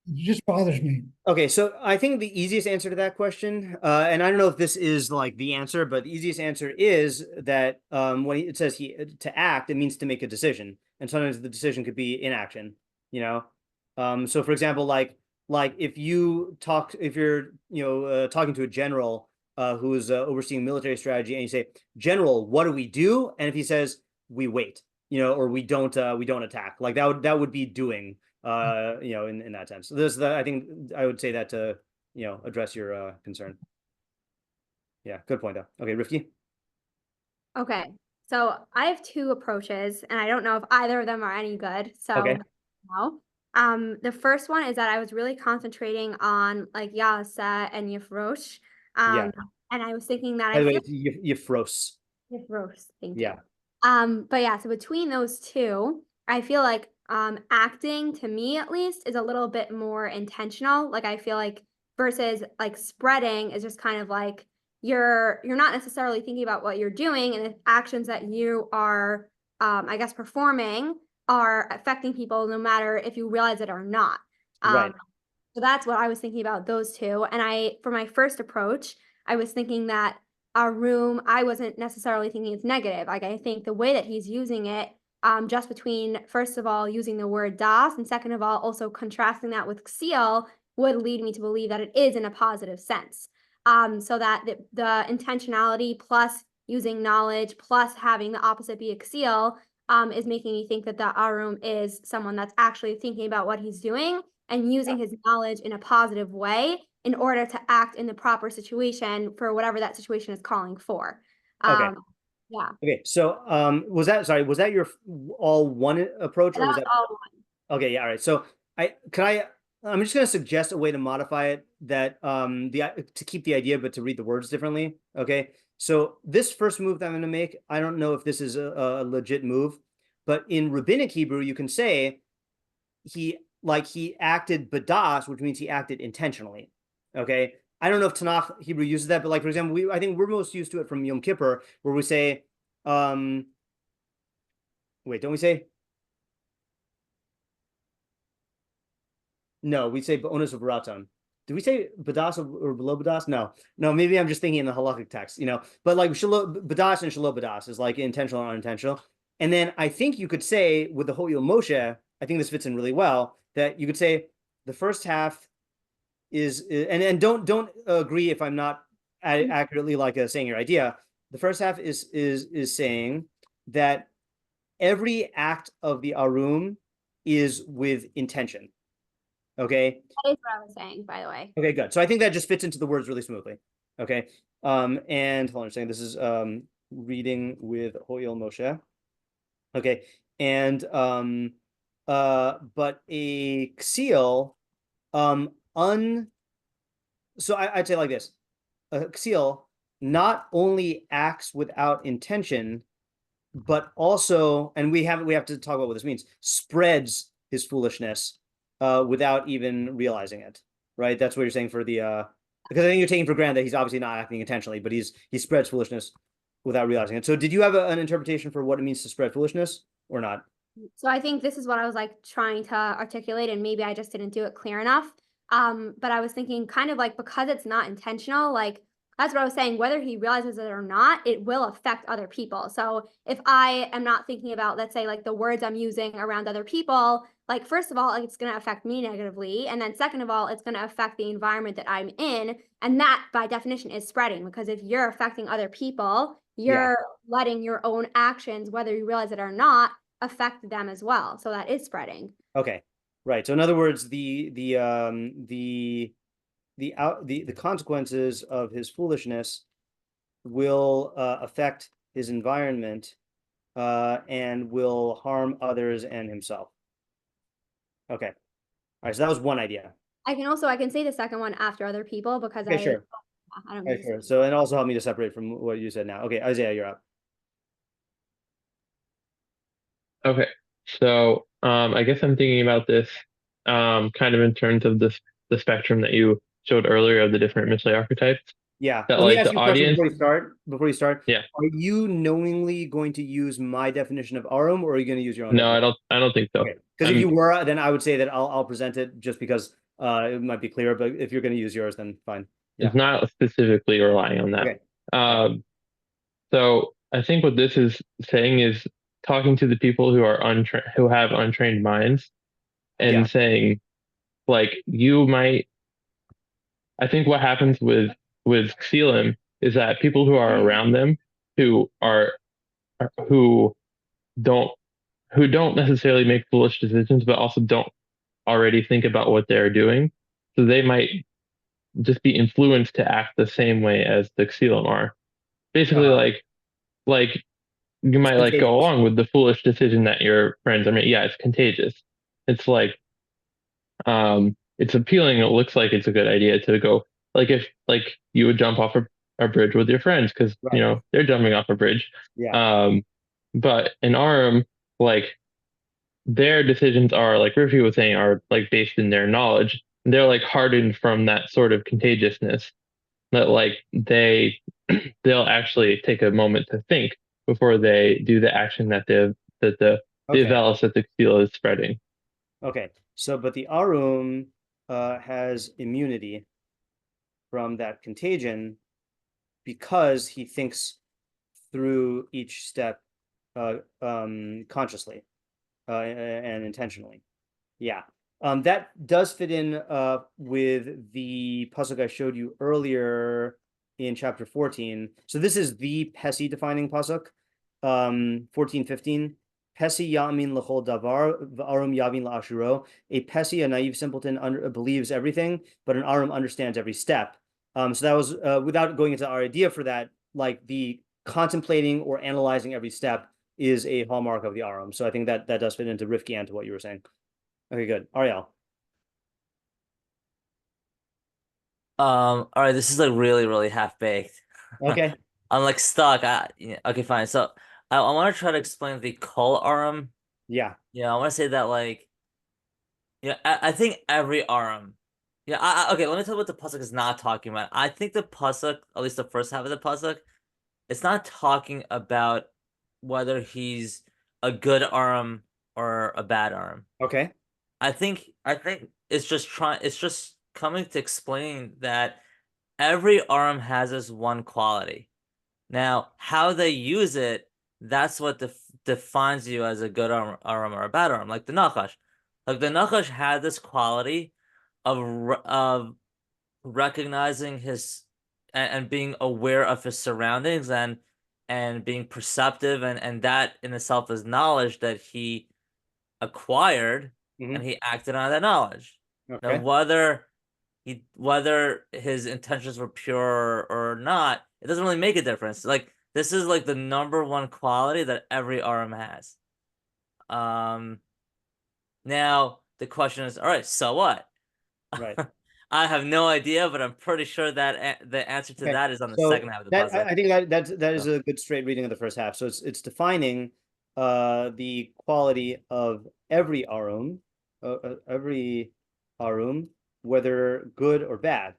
It just bothers me. Okay, so I think the easiest answer to that question, and I don't know if this is like the answer, but the easiest answer is that when it says to act, it means to make a decision, and sometimes the decision could be inaction. You know, so for example, like if you're talking to a general who's overseeing military strategy, and you say, "General, what do we do?" And if he says, "We wait," or we don't attack, like that would be doing. In that sense. So I think I would say that to, address your concern. Yeah, good point though. Okay, Rifki. Okay, so I have two approaches, and I don't know if either of them are any good. So Okay. no. The first one is that I was really concentrating on like Yasa and Yifrosh. Yeah. And I was thinking that By the way, feel it's Yifros. Yifrosh, thank Yeah. you. But yeah, so between those two, I feel like acting, to me at least, is a little bit more intentional. Like I feel like versus like spreading is just kind of like you're not necessarily thinking about what you're doing, and the actions that you are I guess performing are affecting people no matter if you realize it or not. Right. So that's what I was thinking about those two. And for my first approach, I was thinking that our room, I wasn't necessarily thinking it's negative. Like I think the way that he's using it, just between, first of all, using the word das, and second of all, also contrasting that with ksiel would lead me to believe that it is in a positive sense. So that the intentionality plus using knowledge plus having the opposite be a ksiel is making me think that the arum is someone that's actually thinking about what he's doing and using his knowledge in a positive way in order to act in the proper situation for whatever that situation is calling for. Okay. Yeah. Okay. So was that your all one approach, or was that all one? Okay, yeah, all right. So I'm just gonna suggest a way to modify it that to keep the idea but to read the words differently. Okay. So this first move that I'm gonna make, I don't know if this is a legit move, but in rabbinic Hebrew, you can say he acted badas, which means he acted intentionally. Okay. I don't know if Tanakh Hebrew uses that, but like for example, I think we're most used to it from Yom Kippur, where we say, wait, don't we say? No, we say onus of raton. Do we say badas or below badas? No, maybe I'm just thinking in the halakhic text, But like badas and shalo badas is like intentional or unintentional. And then I think you could say with the Hooiel Moshe, I think this fits in really well, that you could say the first half is and don't agree if I'm not accurately saying your idea. The first half is saying that every act of the arum is with intention. Okay. That is what I was saying, by the way. Okay, good. So I think that just fits into the words really smoothly. Okay. And hold on a second. This is reading with Hooiel Moshe. Okay. And but a ksiel, so I'd say like this. A ksiel not only acts without intention, but also, and we have to talk about what this means, spreads his foolishness without even realizing it, right? That's what you're saying for the because I think you're taking for granted that he's obviously not acting intentionally, but he spreads foolishness without realizing it. So did you have an interpretation for what it means to spread foolishness or not? So I think this is what I was like trying to articulate, and maybe I just didn't do it clear enough. But I was thinking kind of like, because it's not intentional, like that's what I was saying, whether he realizes it or not, it will affect other people. So if I am not thinking about, let's say, like the words I'm using around other people, like, first of all, it's going to affect me negatively. And then second of all, it's going to affect the environment that I'm in. And that by definition is spreading, because if you're affecting other people, you're letting your own actions, whether you realize it or not, affect them as well. So that is spreading. Okay. Right. So in other words, the consequences of his foolishness will affect his environment and will harm others and himself. Okay. All right. So that was one idea. I can say the second one after other people, because Okay, sure. I don't Okay, sure. So, and also help me to separate from what you said now. Okay, Isaiah, you're up. Okay. So I guess I'm thinking about this kind of in terms of the spectrum that you showed earlier of the different Mishlei archetypes. Yeah. That Let me like ask the you a question audience. before you start. Yeah. Are you knowingly going to use my definition of Arum, or are you going to use your own? No, definition? I don't think so. Okay. Because if you were, then I would say that I'll present it just because it might be clear. But if you're going to use yours, then fine. Yeah. It's not specifically relying on that. Okay. So I think what this is saying is talking to the people who are who have untrained minds, and saying, like, you might. I think what happens with Xilim is that people who are around them who don't necessarily make foolish decisions, but also don't already think about what they're doing, so they might just be influenced to act the same way as the Xilim are. Basically, like you might like go along with the foolish decision that your friends are making. Yeah, it's contagious. It's like, it's appealing. It looks like it's a good idea to go. Like if like you would jump off a bridge with your friends because you know they're jumping off a bridge. Yeah. But in Arum, like their decisions are, like Riffy was saying, are like based in their knowledge. They're like hardened from that sort of contagiousness. That like they'll actually take a moment to think before they do the action that the velos that the seal is spreading. Okay. So, but the Arum has immunity from that contagion because he thinks through each step consciously and intentionally. Yeah. That does fit in with the pasuk I showed you earlier in chapter 14. So this is the Pesi defining pasuk, 14:15. Pesi yamin l'chol davar, v'arum yavin la'ashuro. A Pesi, a naive simpleton, believes everything, but an Arum understands every step. So that was without going into our idea for that, like the contemplating or analyzing every step is a hallmark of the Arum. So I think that does fit into Rifki and to what you were saying. Okay, good. Ariel. All right, this is like really, really half-baked. Okay. I'm like stuck. Okay, fine. So I want to try to explain the kol Arum. Yeah. Yeah, I want to say that like, yeah, I think every Arum. Yeah, okay, let me tell you what the pasuk is not talking about. I think the pasuk, at least the first half of the pasuk, it's not talking about whether he's a good Arum or a bad Arum. Okay. I think it's just coming to explain that every Arum has this one quality. Now, how they use it, that's what defines you as a good Arum or a bad Arum. Like the Nachash. Like the Nachash had this quality of recognizing his and being aware of his surroundings and being perceptive, and that in itself is knowledge that he acquired, and he acted on that knowledge. Okay. Now, whether his intentions were pure or not, it doesn't really make a difference. Like this is like the number one quality that every Arum has. Now the question is, all right, so what? Right. I have no idea, but I'm pretty sure that the answer to that is on the second half of the puzzle. I think that is a good straight reading of the first half. So it's defining the quality of every Arum, whether good or bad,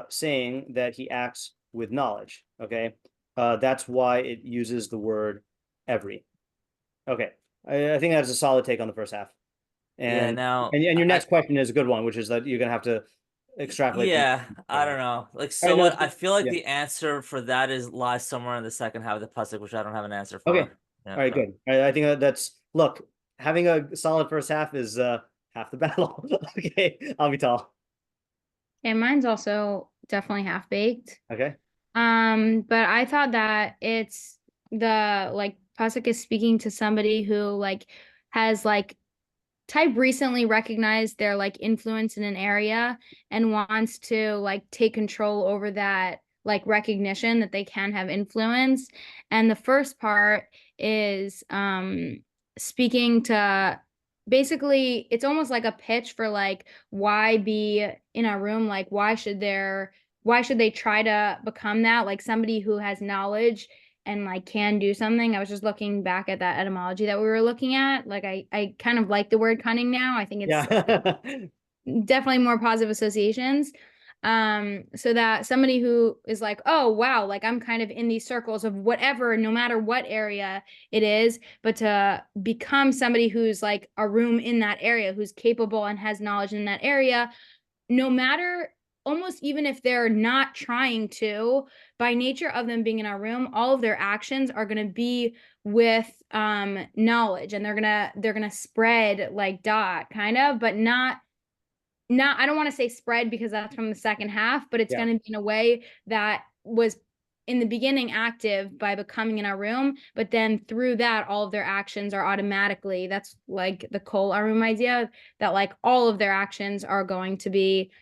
saying that he acts with knowledge. Okay. That's why it uses the word every. Okay. I think that's a solid take on the first half. And now and your next question is a good one, which is that you're gonna have to extrapolate. Yeah, I don't know. Like, so what? I feel like the answer for that lies somewhere in the second half of the pasuk, which I don't have an answer for. Okay. All right, good. I think that's look. having a solid first half is half the battle. Okay, I'll be tall. And mine's also definitely half-baked. Okay. But I thought that it's the like pasuk is speaking to somebody who like has like type recently recognized their like influence in an area and wants to like take control over that like recognition that they can have influence. And the first part is speaking to basically it's almost like a pitch for like why be in a room, like why should they try to become that, like somebody who has knowledge and like can do something. I was just looking back at that etymology that we were looking at. Like I kind of like the word cunning now. I think it's definitely more positive associations. So that somebody who is like, oh wow, like I'm kind of in these circles of whatever, no matter what area it is, but to become somebody who's like a room in that area, who's capable and has knowledge in that area, no matter, almost even if they're not trying to, by nature of them being in our room, all of their actions are going to be with knowledge, and they're gonna spread like dot kind of, but not I don't want to say spread because that's from the second half, but it's going to be in a way that was in the beginning active by becoming in our room, but then through that all of their actions are automatically, that's like the kol arum idea, that like all of their actions are going to be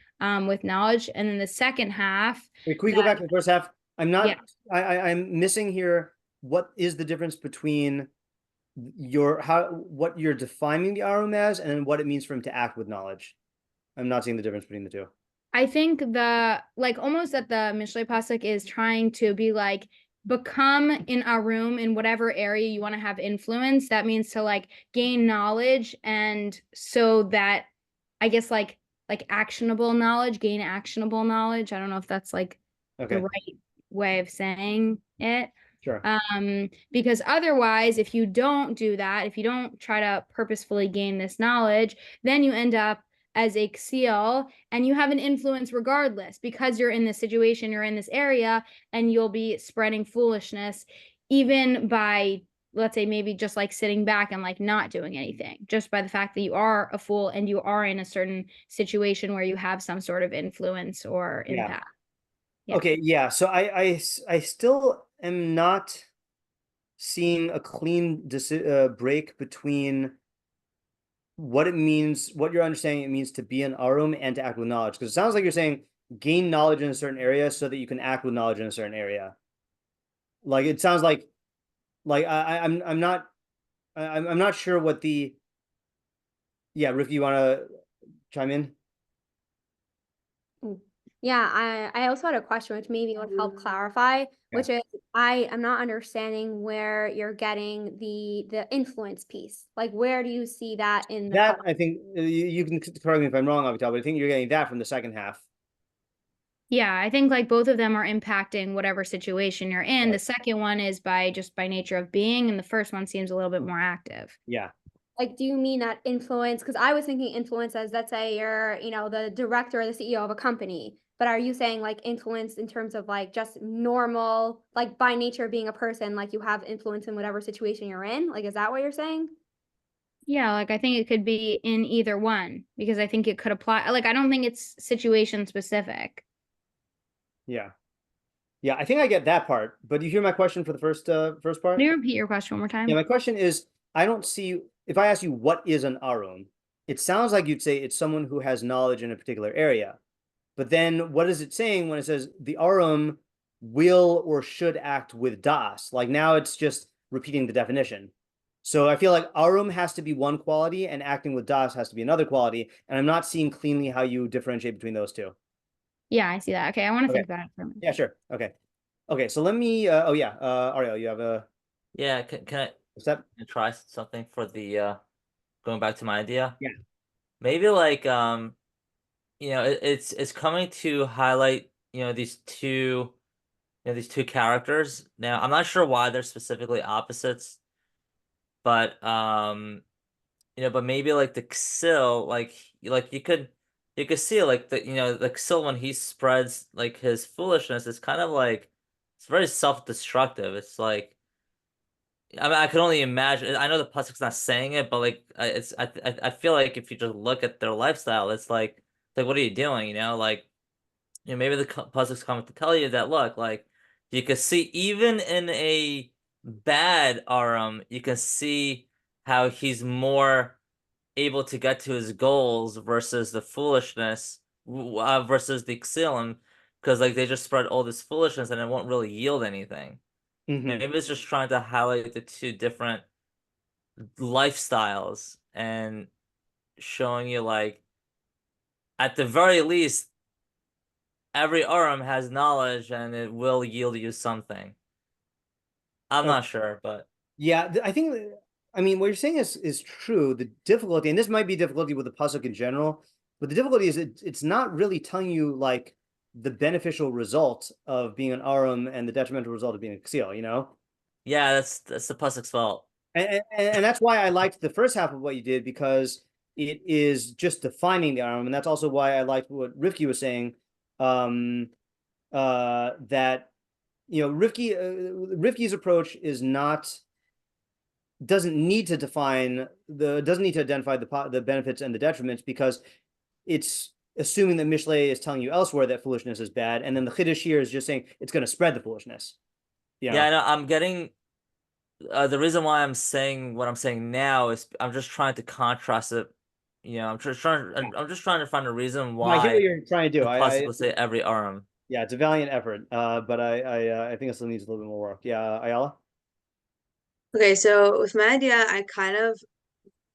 with knowledge. And then the second half, wait, can we go back to the first half? I'm not, Yeah. I'm missing here. What is the difference between what you're defining the arum as and then what it means for him to act with knowledge? I'm not seeing the difference between the two. I think the like almost that the Mishlei pasuk is trying to be like, become in a room in whatever area you want to have influence. That means to like gain knowledge, and so that I guess like actionable knowledge, gain actionable knowledge. I don't know if that's like Okay. the right way of saying it. Sure. Because otherwise, if you don't do that, if you don't try to purposefully gain this knowledge, then you end up as a ksiel, and you have an influence regardless, because you're in this situation, you're in this area, and you'll be spreading foolishness, even by, let's say, maybe just like sitting back and like not doing anything, just by the fact that you are a fool and you are in a certain situation where you have some sort of influence or impact. Yeah. Okay, yeah. So I still am not seeing a clean break between what it means, what you're understanding it means to be an arum and to act with knowledge. Because it sounds like you're saying gain knowledge in a certain area so that you can act with knowledge in a certain area. Like it sounds like I'm not sure what the. Yeah, Rick, you want to chime in? Yeah, I also had a question which maybe would help clarify, which is I am not understanding where you're getting the influence piece. Like, where do you see that in the That I think you can correct me if I'm wrong, Avital, but I think you're getting that from the second half. Yeah, I think like both of them are impacting whatever situation you're in. Right. The second one is by nature of being, and the first one seems a little bit more active. Yeah. Like, do you mean that influence? Because I was thinking influence as, let's say you're, the director or the CEO of a company. But are you saying like influence in terms of like just normal, like by nature of being a person, like you have influence in whatever situation you're in? Like, is that what you're saying? Yeah, like I think it could be in either one, because I think it could apply. Like, I don't think it's situation specific. Yeah. Yeah, I think I get that part. But do you hear my question for the first part? Can you repeat your question one more time? Yeah, my question is, I don't see, if I ask you what is an arum, it sounds like you'd say it's someone who has knowledge in a particular area. But then what is it saying when it says the arum will or should act with das? Like now it's just repeating the definition. So I feel like arum has to be one quality and acting with das has to be another quality. And I'm not seeing cleanly how you differentiate between those two. Yeah, I see that. Okay, I want to think about it for a minute. Yeah, sure. Okay, so let me, Ariel, you have a... Yeah, can step? I try something for the, going back to my idea? Yeah. Maybe like, it's coming to highlight, these two characters. Now, I'm not sure why they're specifically opposites, but but maybe like the Ksil, like you could see like the the Ksil when he spreads like his foolishness, it's kind of like it's very self-destructive. It's like I mean, I can only imagine. I know the pasuk's not saying it, but like, I feel like if you just look at their lifestyle, it's like what are you doing? You know, like, you know, maybe the pasuk's coming to tell you that look, like, you can see even in a bad Aram, you can see how he's more able to get to his goals versus the foolishness, versus the Xilim, because like they just spread all this foolishness and it won't really yield anything. Maybe it's just trying to highlight the two different lifestyles and showing you like at the very least every Aram has knowledge and it will yield you something. I'm not sure, but yeah, I think, I mean, what you're saying is true. The difficulty, and this might be difficulty with the pasuk in general, but the difficulty is it's not really telling you like the beneficial result of being an Aram and the detrimental result of being a Ksil, you know? yeah, that's the pasuk's fault. And that's why I liked the first half of what you did, because it is just defining the Aram, and that's also why I liked what Rivki was saying, that you know Rivki's approach is doesn't need to identify the benefits and the detriments, because it's assuming that Mishlei is telling you elsewhere that foolishness is bad, and then the Chiddush here is just saying it's going to spread the foolishness. You know? Yeah, I know. I'm getting the reason why I'm saying what I'm saying now is I'm just trying to contrast it. You know, I'm just trying to find a reason I hear why what you're trying to do. the pasuk will say every Aram. Yeah, it's a valiant effort, but I think it still needs a little bit more work. Yeah, Ayala? Okay, so with my idea, I kind of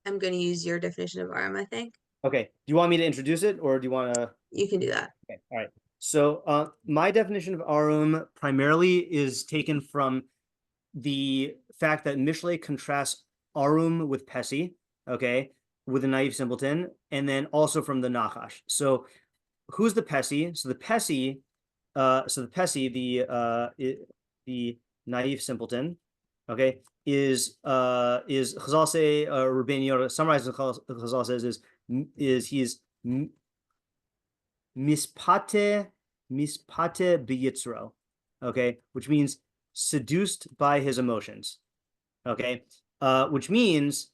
am going to use your definition of arm, I think. Okay. Do you want me to introduce it, or do you want to? You can do that. Okay. All right. So my definition of arum primarily is taken from the fact that Mishlei contrasts arum with pesi, okay, with a naive simpleton, and then also from the nachash. So who's the pesi? So the pesi, the naive simpleton, okay, is Chazal say, Rabbeinu Yoda summarizes Chazal says is he's mispate biyitzro, okay, which means seduced by his emotions, okay, which means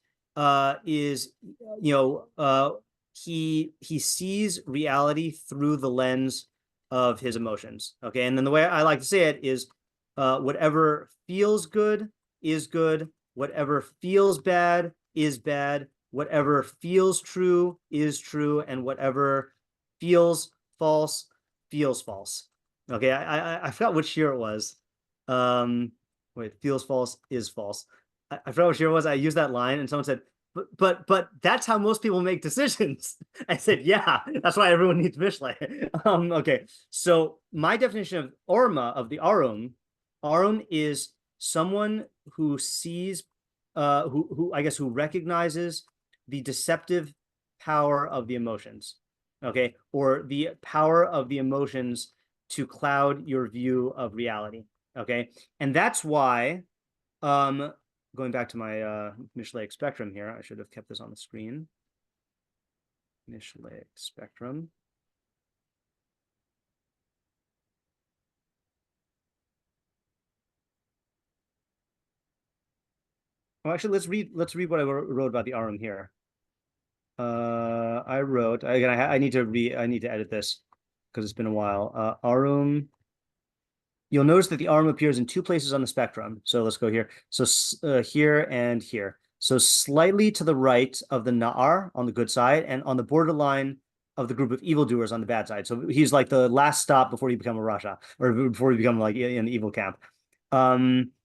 is, you know, he sees reality through the lens of his emotions, okay, and then the way I like to say it is whatever feels good is good, whatever feels bad is bad, whatever feels true is true, and whatever feels false feels false. Okay, I forgot which year it was. Wait, feels false is false. I forgot which year it was. I used that line, and someone said, but that's how most people make decisions. I said, yeah, that's why everyone needs Mishlei. Okay, so my definition of orma, of the arum is someone who sees, who I guess who recognizes the deceptive power of the emotions, okay, or the power of the emotions to cloud your view of reality, okay, and that's why, going back to my Mishleic spectrum here, I should have kept this on the screen. Mishleic spectrum. Oh, actually, let's read what I wrote about the arum here. I wrote again. I need to edit this because it's been a while. Arum. You'll notice that the arum appears in two places on the spectrum. So let's go here. So here and here. So slightly to the right of the na'ar on the good side, and on the borderline of the group of evildoers on the bad side. So he's like the last stop before you become a rasha, or before you become like in the evil camp.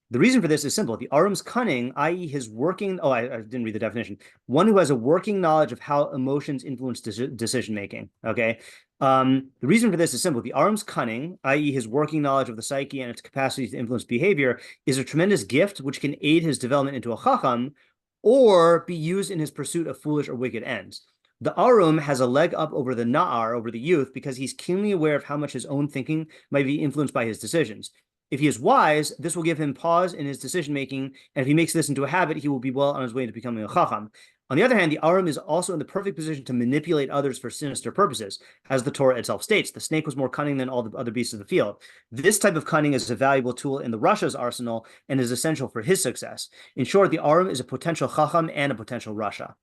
The reason for this is simple. The arum's cunning, i.e. his working, I didn't read the definition. One who has a working knowledge of how emotions influence decision-making, okay? The reason for this is simple. The arum's cunning, i.e. his working knowledge of the psyche and its capacity to influence behavior, is a tremendous gift which can aid his development into a chacham or be used in his pursuit of foolish or wicked ends. The arum has a leg up over the na'ar, over the youth, because he's keenly aware of how much his own thinking might be influenced by his decisions. If he is wise, this will give him pause in his decision-making, and if he makes this into a habit, he will be well on his way to becoming a chacham. On the other hand, the arum is also in the perfect position to manipulate others for sinister purposes. As the Torah itself states, the snake was more cunning than all the other beasts of the field. This type of cunning is a valuable tool in the Rasha's arsenal and is essential for his success. In short, the arum is a potential chacham and a potential Rasha.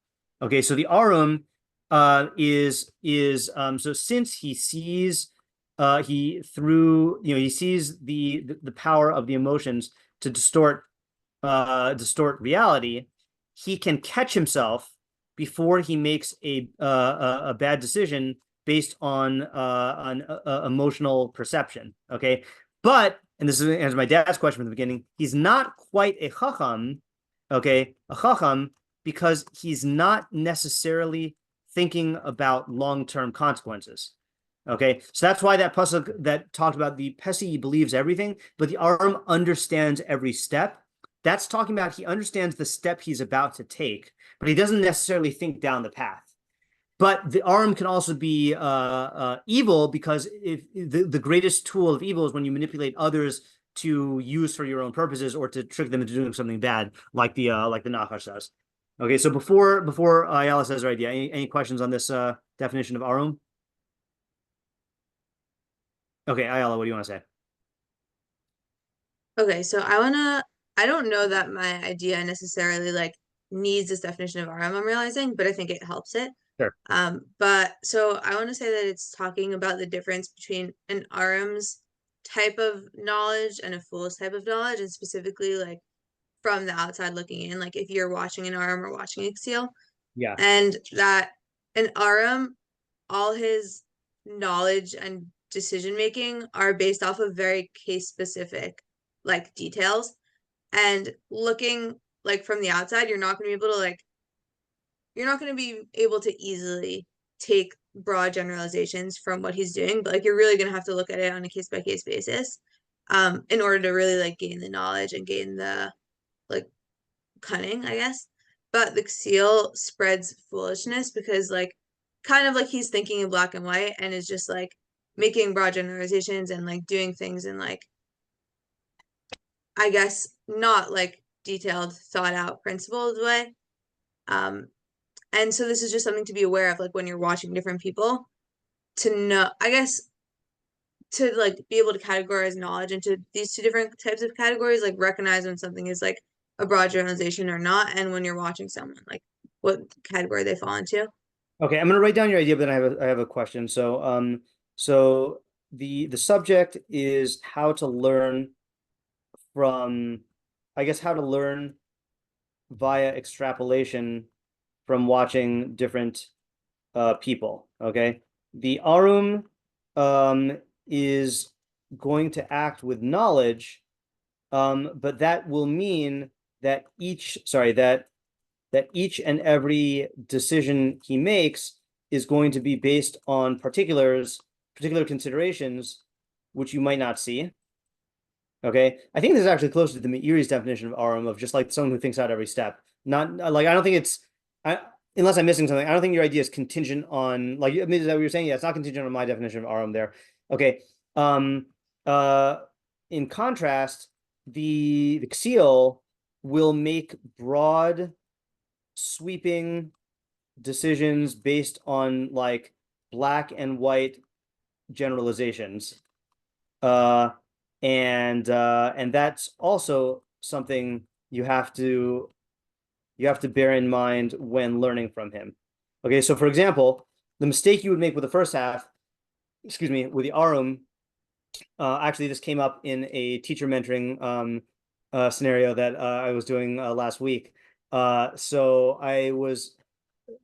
Okay, so the arum so since he sees he sees the power of the emotions to distort reality, he can catch himself before he makes a bad decision based on emotional perception. Okay, but, and this is answer my dad's question from the beginning, he's not quite a chacham. Okay, a chacham, because he's not necessarily thinking about long-term consequences. Okay, so that's why that pasuk that talked about the Pesi believes everything, but the arum understands every step. That's talking about he understands the step he's about to take, but he doesn't necessarily think down the path. But the arum can also be evil, because if the greatest tool of evil is when you manipulate others to use for your own purposes or to trick them into doing something bad, like the Nachash does. Okay, so before Ayala says her idea, any questions on this definition of arum? Okay, Ayala, what do you want to say? Okay, so I don't know that my idea necessarily like needs this definition of arum, I'm realizing, but I think it helps it. Sure. But so I want to say that it's talking about the difference between an arum's type of knowledge and a fool's type of knowledge, and specifically like from the outside looking in, like if you're watching an arum or watching a seal. Yeah. And that an arum, all his knowledge and decision making are based off of very case specific like details, and looking like from the outside, you're not going to be able to easily take broad generalizations from what he's doing, but like you're really going to have to look at it on a case by case basis in order to really like gain the knowledge and gain the like cunning, I guess. But the seal spreads foolishness because like kind of like he's thinking in black and white and is just like making broad generalizations and like doing things in like, I guess, not like detailed, thought out, principled way. And so this is just something to be aware of, like when you're watching different people, to know, I guess, to like be able to categorize knowledge into these two different types of categories, like recognize when something is like a broad generalization or not, and when you're watching someone, like what category they fall into. Okay, I'm gonna write down your idea, but then I have a question. So so the subject is how to learn from, I guess, how to learn via extrapolation from watching different people. Okay, the arum is going to act with knowledge, but that will mean that each and every decision he makes is going to be based on particular considerations, which you might not see. Okay, I think this is actually closer to the Meiri's definition of arum, of just like someone who thinks out every step. Not like, I don't think it's, unless I'm missing something, I don't think your idea is contingent on, like, I mean, is that what you're saying? Yeah, it's not contingent on my definition of arum there. Okay. In contrast, the seal will make broad, sweeping decisions based on like black and white generalizations. And that's also something you have to bear in mind when learning from him. Okay, so for example, the mistake you would make with the first half, with the arum, actually this came up in a teacher mentoring scenario that I was doing last week. So I was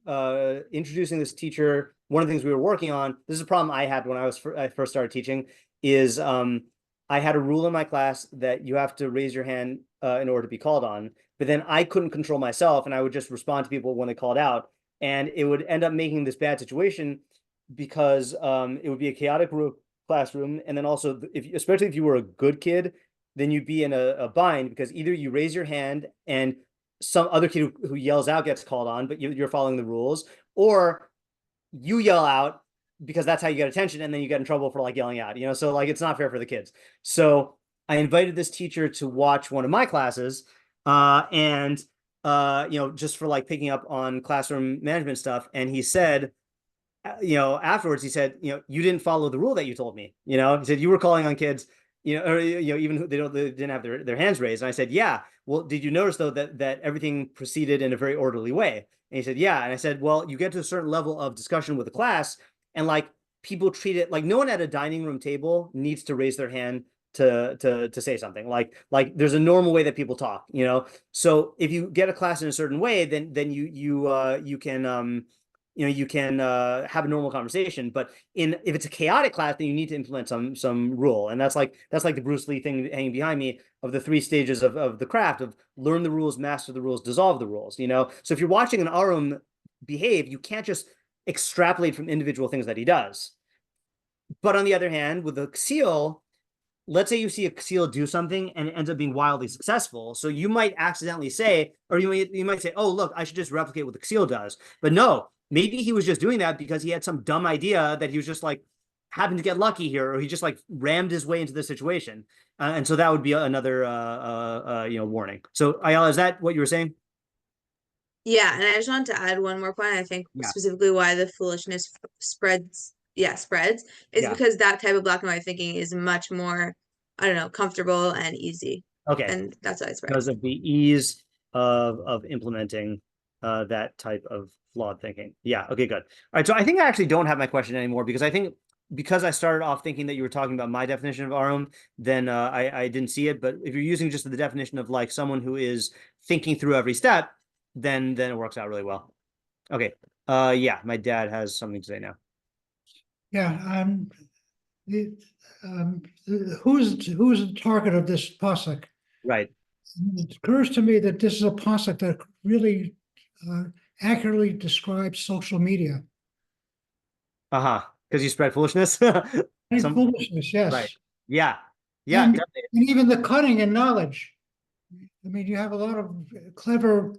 introducing this teacher. One of the things we were working on, this is a problem I had when I first started teaching, is I had a rule in my class that you have to raise your hand in order to be called on, but then I couldn't control myself and I would just respond to people when they called out, and it would end up making this bad situation because it would be a chaotic classroom, and then also especially if you were a good kid, then you'd be in a bind because either you raise your hand and some other kid who yells out gets called on, but you're following the rules, or you yell out because that's how you get attention, and then you get in trouble for like yelling out, so like it's not fair for the kids. So I invited this teacher to watch one of my classes, and just for like picking up on classroom management stuff. And he said, afterwards, he said, you didn't follow the rule that you told me. He said you were calling on kids, or even they didn't have their hands raised. And I said, yeah. Well, did you notice though that everything proceeded in a very orderly way? And he said, yeah. And I said, well, you get to a certain level of discussion with the class, and like people treat it like no one at a dining room table needs to raise their hand to say something. Like there's a normal way that people talk. So if you get a class in a certain way, then you can you can have a normal conversation. But if it's a chaotic class, then you need to implement some rule. And that's like the Bruce Lee thing hanging behind me of the 3 stages of the craft of learn the rules, master the rules, dissolve the rules. So if you're watching an Arum behave, you can't just extrapolate from individual things that he does. But on the other hand, with the Ksil, let's say you see a Ksil do something and it ends up being wildly successful. So you might accidentally say, or you might say, oh, look, I should just replicate what the Ksil does. But no, maybe he was just doing that because he had some dumb idea that he was just like happened to get lucky here, or he just like rammed his way into the situation. And so that would be another, warning. So Ayala, is that what you were saying? Yeah, and I just wanted to add one more point. I think specifically why the foolishness spreads is because that type of black and white thinking is much more, I don't know, comfortable and easy. Okay. And that's why it spreads. Because of the ease of implementing that type of flawed thinking. Yeah, okay, good. All right, so I think I actually don't have my question anymore because I think because I started off thinking that you were talking about my definition of Arum, then I didn't see it. But if you're using just the definition of like someone who is thinking through every step, then it works out really well. Okay. Yeah, my dad has something to say now. Yeah. Who's the target of this pasuk? Right. It occurs to me that this is a pasuk that really accurately describes social media. Because you spread foolishness. Foolishness, yes. Right. Yeah. Yeah. And even the cunning and knowledge. I mean, you have a lot of clever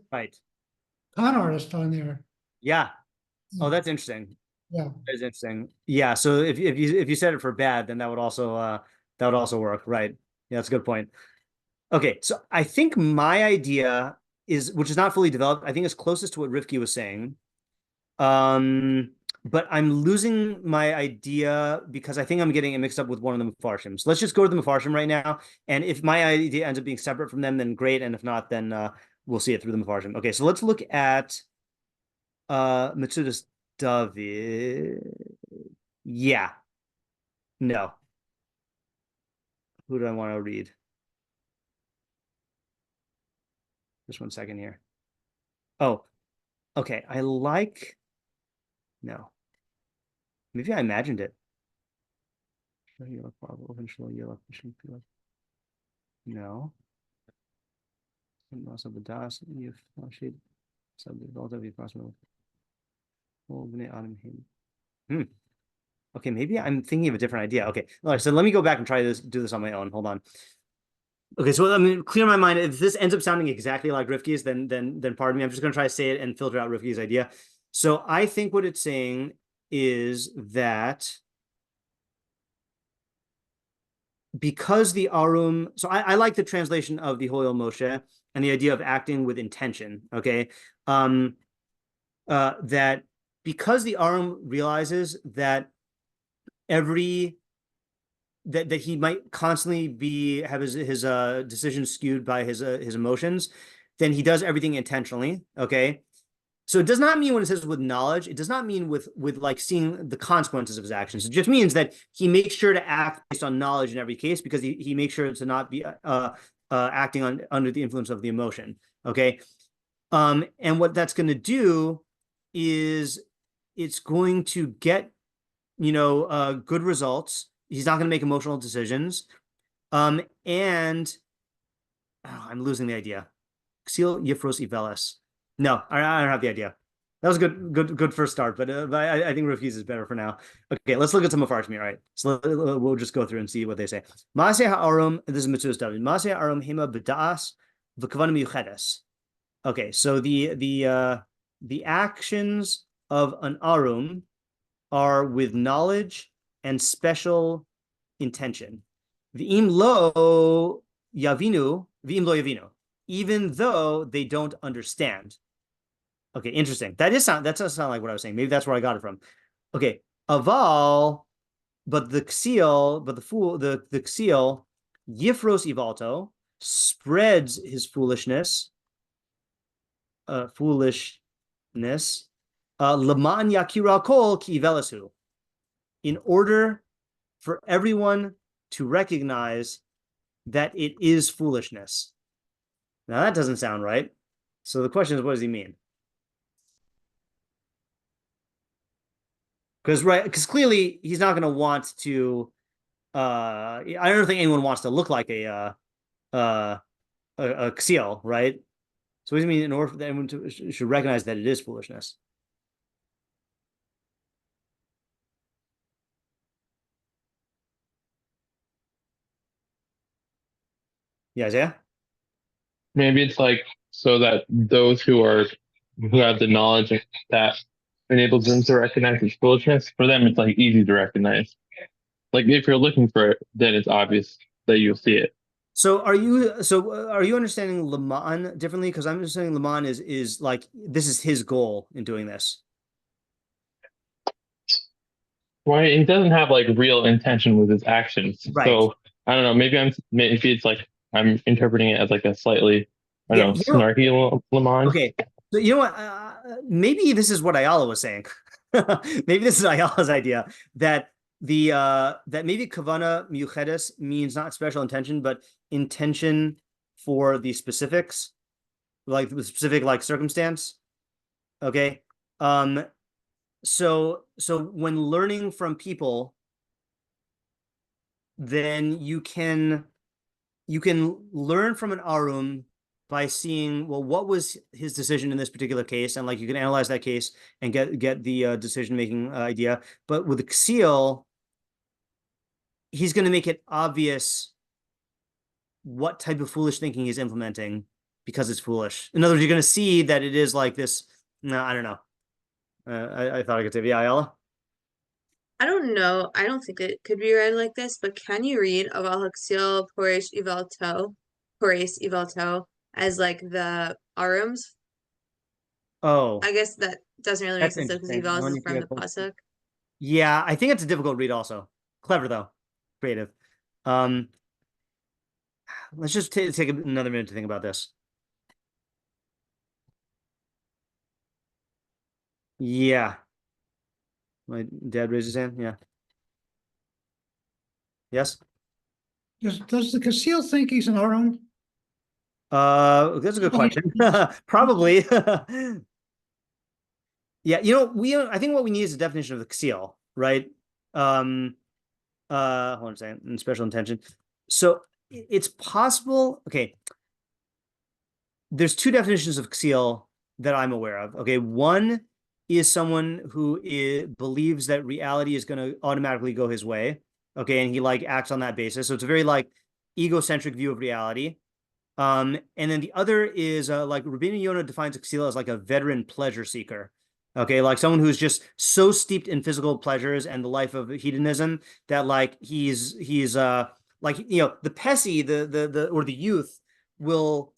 con artists on there. Yeah. Oh, that's interesting. Yeah, that's interesting. Yeah. So if you said it for bad, then that would also work. Right. Yeah, that's a good point. Okay, so I think my idea is, which is not fully developed, I think it's closest to what Rifki was saying. But I'm losing my idea because I think I'm getting it mixed up with one of the meforshim. So let's just go to the meforshim right now. And if my idea ends up being separate from them, then great. And if not, then we'll see it through the meforshim. Okay, so let's look at Matsuda's David. Yeah. No. Who do I want to read? Just 1 second here. Oh, okay. No. Maybe I imagined it. No. Okay, maybe I'm thinking of a different idea. Okay. All right, so let me go back and do this on my own. Hold on. Okay, so I'm gonna clear my mind. If this ends up sounding exactly like Rifki's, then pardon me. I'm just gonna try to say it and filter out Rifki's idea. So I think what it's saying is that because the Arum, so I like the translation of the Ho'il Moshe and the idea of acting with intention. Okay, that because the Arum realizes that that he might constantly have his decisions skewed by his emotions, then he does everything intentionally. Okay, so it does not mean when it says with knowledge, it does not mean with like seeing the consequences of his actions. It just means that he makes sure to act based on knowledge in every case because he makes sure to not be acting under the influence of the emotion. Okay, and what that's going to do is it's going to get good results. He's not going to make emotional decisions. And I'm losing the idea. Ksil Yifros Ivelis. No, I don't have the idea. That was a good first start, but I think Rifki's is better for now. Okay, let's look at some meforshim. All right, so we'll just go through and see what they say. Maaseh ha'arum. This is Matsudas David. Maaseh ha'arum hima b'da'as v'kavanah miyuchedes. Okay, so the actions of an arum are with knowledge and special intention. V'im lo yavinu. even though they don't understand. Okay, interesting. That does sound like what I was saying. Maybe that's where I got it from. Okay, aval, but the ksiel, but the ksiel, yifros ivalto, spreads his foolishness, leman yakira kol ki ivelesu, in order for everyone to recognize that it is foolishness. Now that doesn't sound right. So the question is, what does he mean? Because clearly he's not going to want to. I don't think anyone wants to look like a ksiel, right? So what does he mean in order for everyone should recognize that it is foolishness? Yeah, Isaiah? Maybe it's like so that those who have the knowledge that enables them to recognize its foolishness, for them it's like easy to recognize. Like if you're looking for it, then it's obvious that you'll see it. So are you understanding Laman differently? Because I'm understanding Laman is like this is his goal in doing this. Why he doesn't have like real intention with his actions. Right. So I don't know. Maybe it's like I'm interpreting it as like a slightly snarky Laman. Okay. So you know what? Maybe this is what Ayala was saying. Maybe this is Ayala's idea that that maybe kavana miuchedes means not special intention, but intention for the specifics, like the specific like circumstance. Okay. So when learning from people, then you can learn from an arum by seeing, well, what was his decision in this particular case, and like you can analyze that case and get the decision making idea. But with the ksiel, he's going to make it obvious what type of foolish thinking he's implementing because it's foolish. In other words, you're going to see that it is like this. No, I don't know. I thought I could say, yeah, Ayala. I don't know. I don't think it could be read like this, but can you read Aval Haksiel Poresh Ivalto as like the arums? Oh, I guess that doesn't really make that's sense because interesting. Ival is from the pasuk. Yeah, I think it's a difficult read also. Clever though. Creative. Let's just take another minute to think about this. Yeah. My dad raised his hand. Yeah. Yes. Does the Kasil think he's an Aron? That's a good question. Probably. Yeah, I think what we need is a definition of the ksiel, right? Hold on a second. In special intention. So it's possible. Okay. There's two definitions of ksiel that I'm aware of. Okay, one is someone who believes that reality is going to automatically go his way. Okay, and he like acts on that basis. So it's a very like egocentric view of reality. And then the other is like Rabbeinu Yonah defines ksiel as like a veteran pleasure seeker. Okay, like someone who's just so steeped in physical pleasures and the life of hedonism that like he's like the pesi, the youth will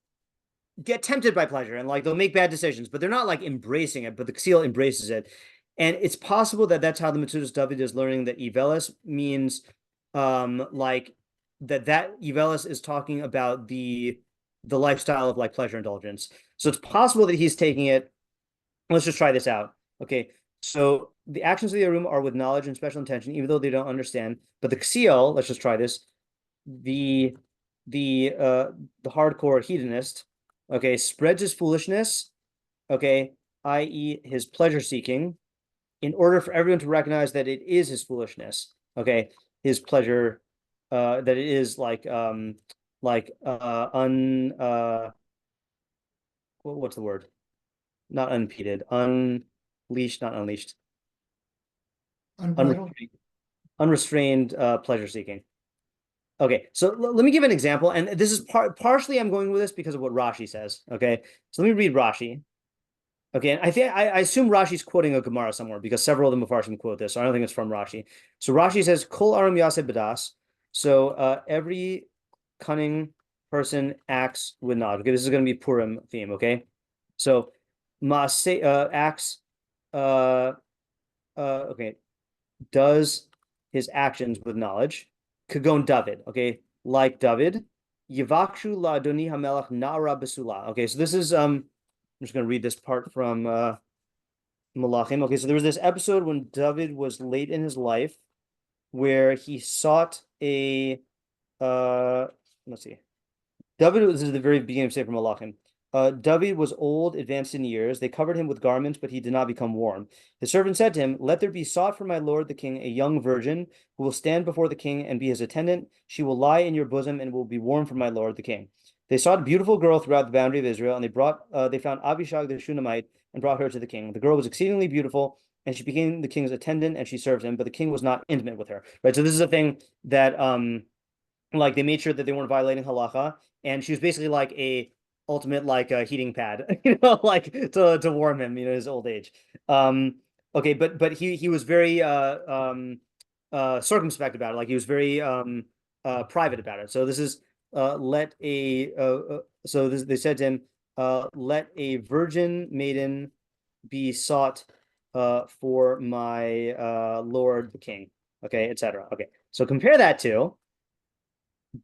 get tempted by pleasure and like they'll make bad decisions, but they're not like embracing it, but the ksiel embraces it. And it's possible that that's how the Metzudas David is learning that Ivelis means like that Ivelis is talking about the lifestyle of like pleasure indulgence. So it's possible that he's taking it. Let's just try this out. Okay, so the actions of the Arum are with knowledge and special intention, even though they don't understand. But the ksiel, let's just try this. The hardcore hedonist, okay, spreads his foolishness, okay, i.e. his pleasure seeking, in order for everyone to recognize that it is his foolishness, okay, his pleasure, that it is like what's the word? Not unimpeded, unleashed, not unleashed. Unrestrained pleasure seeking. Okay, so let me give an example, and this is partially I'm going with this because of what Rashi says. Okay, so let me read Rashi. Okay, and I assume Rashi's quoting a Gemara somewhere because several of the meforshim quote this, so I don't think it's from Rashi. So Rashi says, "Kol aram yaseh b'das." So every cunning person acts with knowledge. Okay, this is going to be Purim theme. Okay, so acts. Okay, does his actions with knowledge. Kagon David. Okay, like David. Yivakshu la Adoni Hamelach Na'ara Besula. Okay, so this is I'm just going to read this part from Malachim. Okay, so there was this episode when David was late in his life where he sought a let's see. This is the very beginning of Sefer Malachim. David was old, advanced in years. They covered him with garments, but he did not become warm. His servant said to him, "Let there be sought for my lord the king a young virgin who will stand before the king and be his attendant. She will lie in your bosom and will be warm for my lord the king." They sought a beautiful girl throughout the boundary of Israel, and they found Abishag the Shunammite and brought her to the king. The girl was exceedingly beautiful, and she became the king's attendant, and she served him, but the king was not intimate with her. Right. So this is a thing that like they made sure that they weren't violating halacha, and she was basically like a ultimate like a heating pad, like to warm him, his old age. Okay, but he was very circumspect about it. Like he was very private about it. So this is they said to him, let a virgin maiden be sought for my lord the king. Okay, etc. Okay, so compare that to,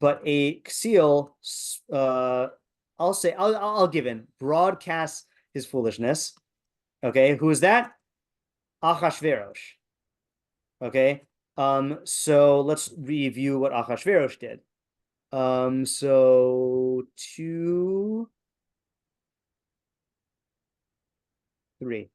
but a Ksil, I'll give in, broadcasts his foolishness. Okay, who is that? Achashverosh. Okay, so let's review what Achashverosh did. So 2, 3.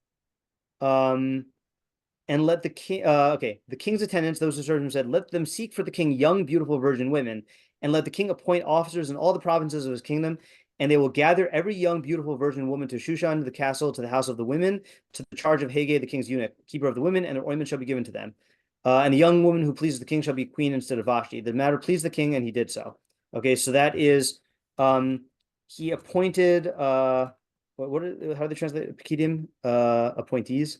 And let the king, the king's attendants, those who served him, said, "Let them seek for the king young, beautiful virgin women, and let the king appoint officers in all the provinces of his kingdom, and they will gather every young, beautiful virgin woman to Shushan, to the castle, to the house of the women, to the charge of Haggai, the king's eunuch, keeper of the women, and their ointment shall be given to them. And the young woman who pleases the king shall be queen instead of Vashti." The matter pleased the king, and he did so. Okay, so that is, he appointed, how do they translate it? Pekidim, appointees.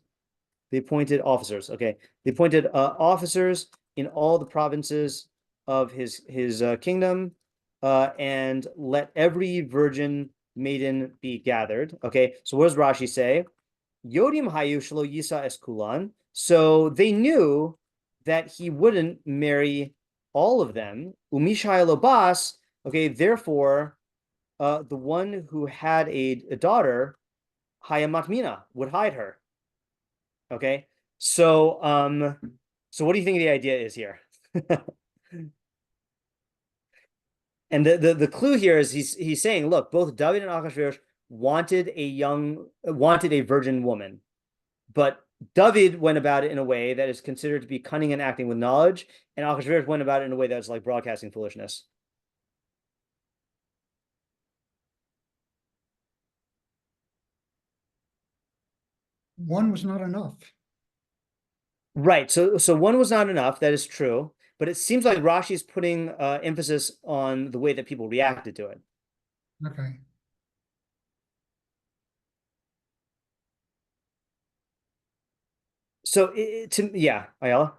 They appointed officers. Okay, they appointed officers in all the provinces of his kingdom, and let every virgin maiden be gathered. Okay, so what does Rashi say? Yodim hayu shelo yisa es kulan. So they knew that he wouldn't marry all of them. Umishai lobas. Okay, therefore, the one who had a daughter, hayamatmina, would hide her. Okay, so what do you think the idea is here? And the clue here is he's saying, look, both David and Achashverosh wanted a virgin woman, but David went about it in a way that is considered to be cunning and acting with knowledge, and Achashverosh went about it in a way that's like broadcasting foolishness. One was not enough. Right. So one was not enough. That is true. But it seems like Rashi is putting emphasis on the way that people reacted to it. Okay. So yeah, Ayala.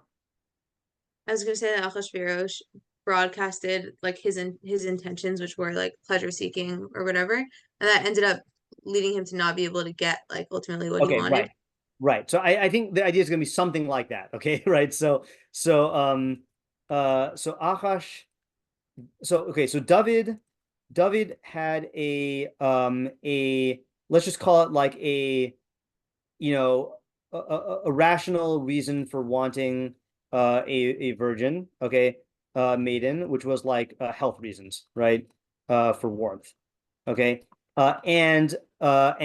I was gonna say that Achashverosh broadcasted like his intentions, which were like pleasure seeking or whatever, and that ended up leading him to not be able to get like ultimately what he wanted. Right. So I think the idea is going to be something like that. Okay. Right. So Achash. So David had a let's just call it like a rational reason for wanting a virgin, okay, maiden, which was like health reasons, right, for warmth, okay, and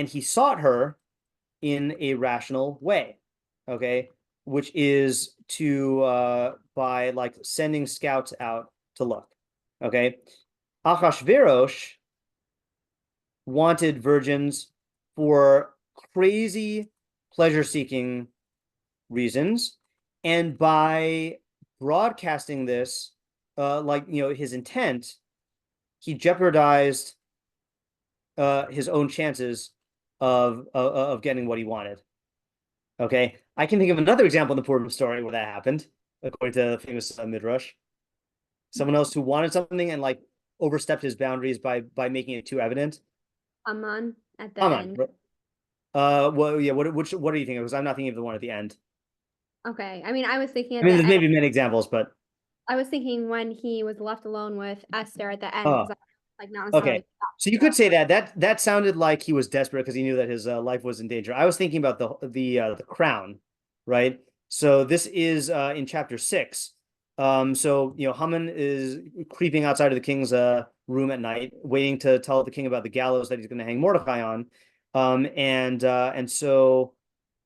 he sought her in a rational way, okay, which is to by like sending scouts out to look, okay. Achashverosh wanted virgins for crazy pleasure-seeking reasons, and by broadcasting this, his intent, he jeopardized his own chances of getting what he wanted. Okay, I can think of another example in the Purim story where that happened, according to the famous Midrash. Someone else who wanted something and like overstepped his boundaries by making it too evident? Haman at the Haman. end. Well, yeah. What are you thinking? Because I'm not thinking of the one at the end. Okay. I mean, I was thinking I at mean, the there's end. maybe many examples, but I was thinking when he was left alone with Esther at the end, Oh. 'cause I, like not necessarily. okay. So you could say that sounded like he was desperate because he knew that his life was in danger. I was thinking about the crown, right? So this is in chapter 6. So Haman is creeping outside of the king's room at night, waiting to tell the king about the gallows that he's going to hang Mordecai on. And so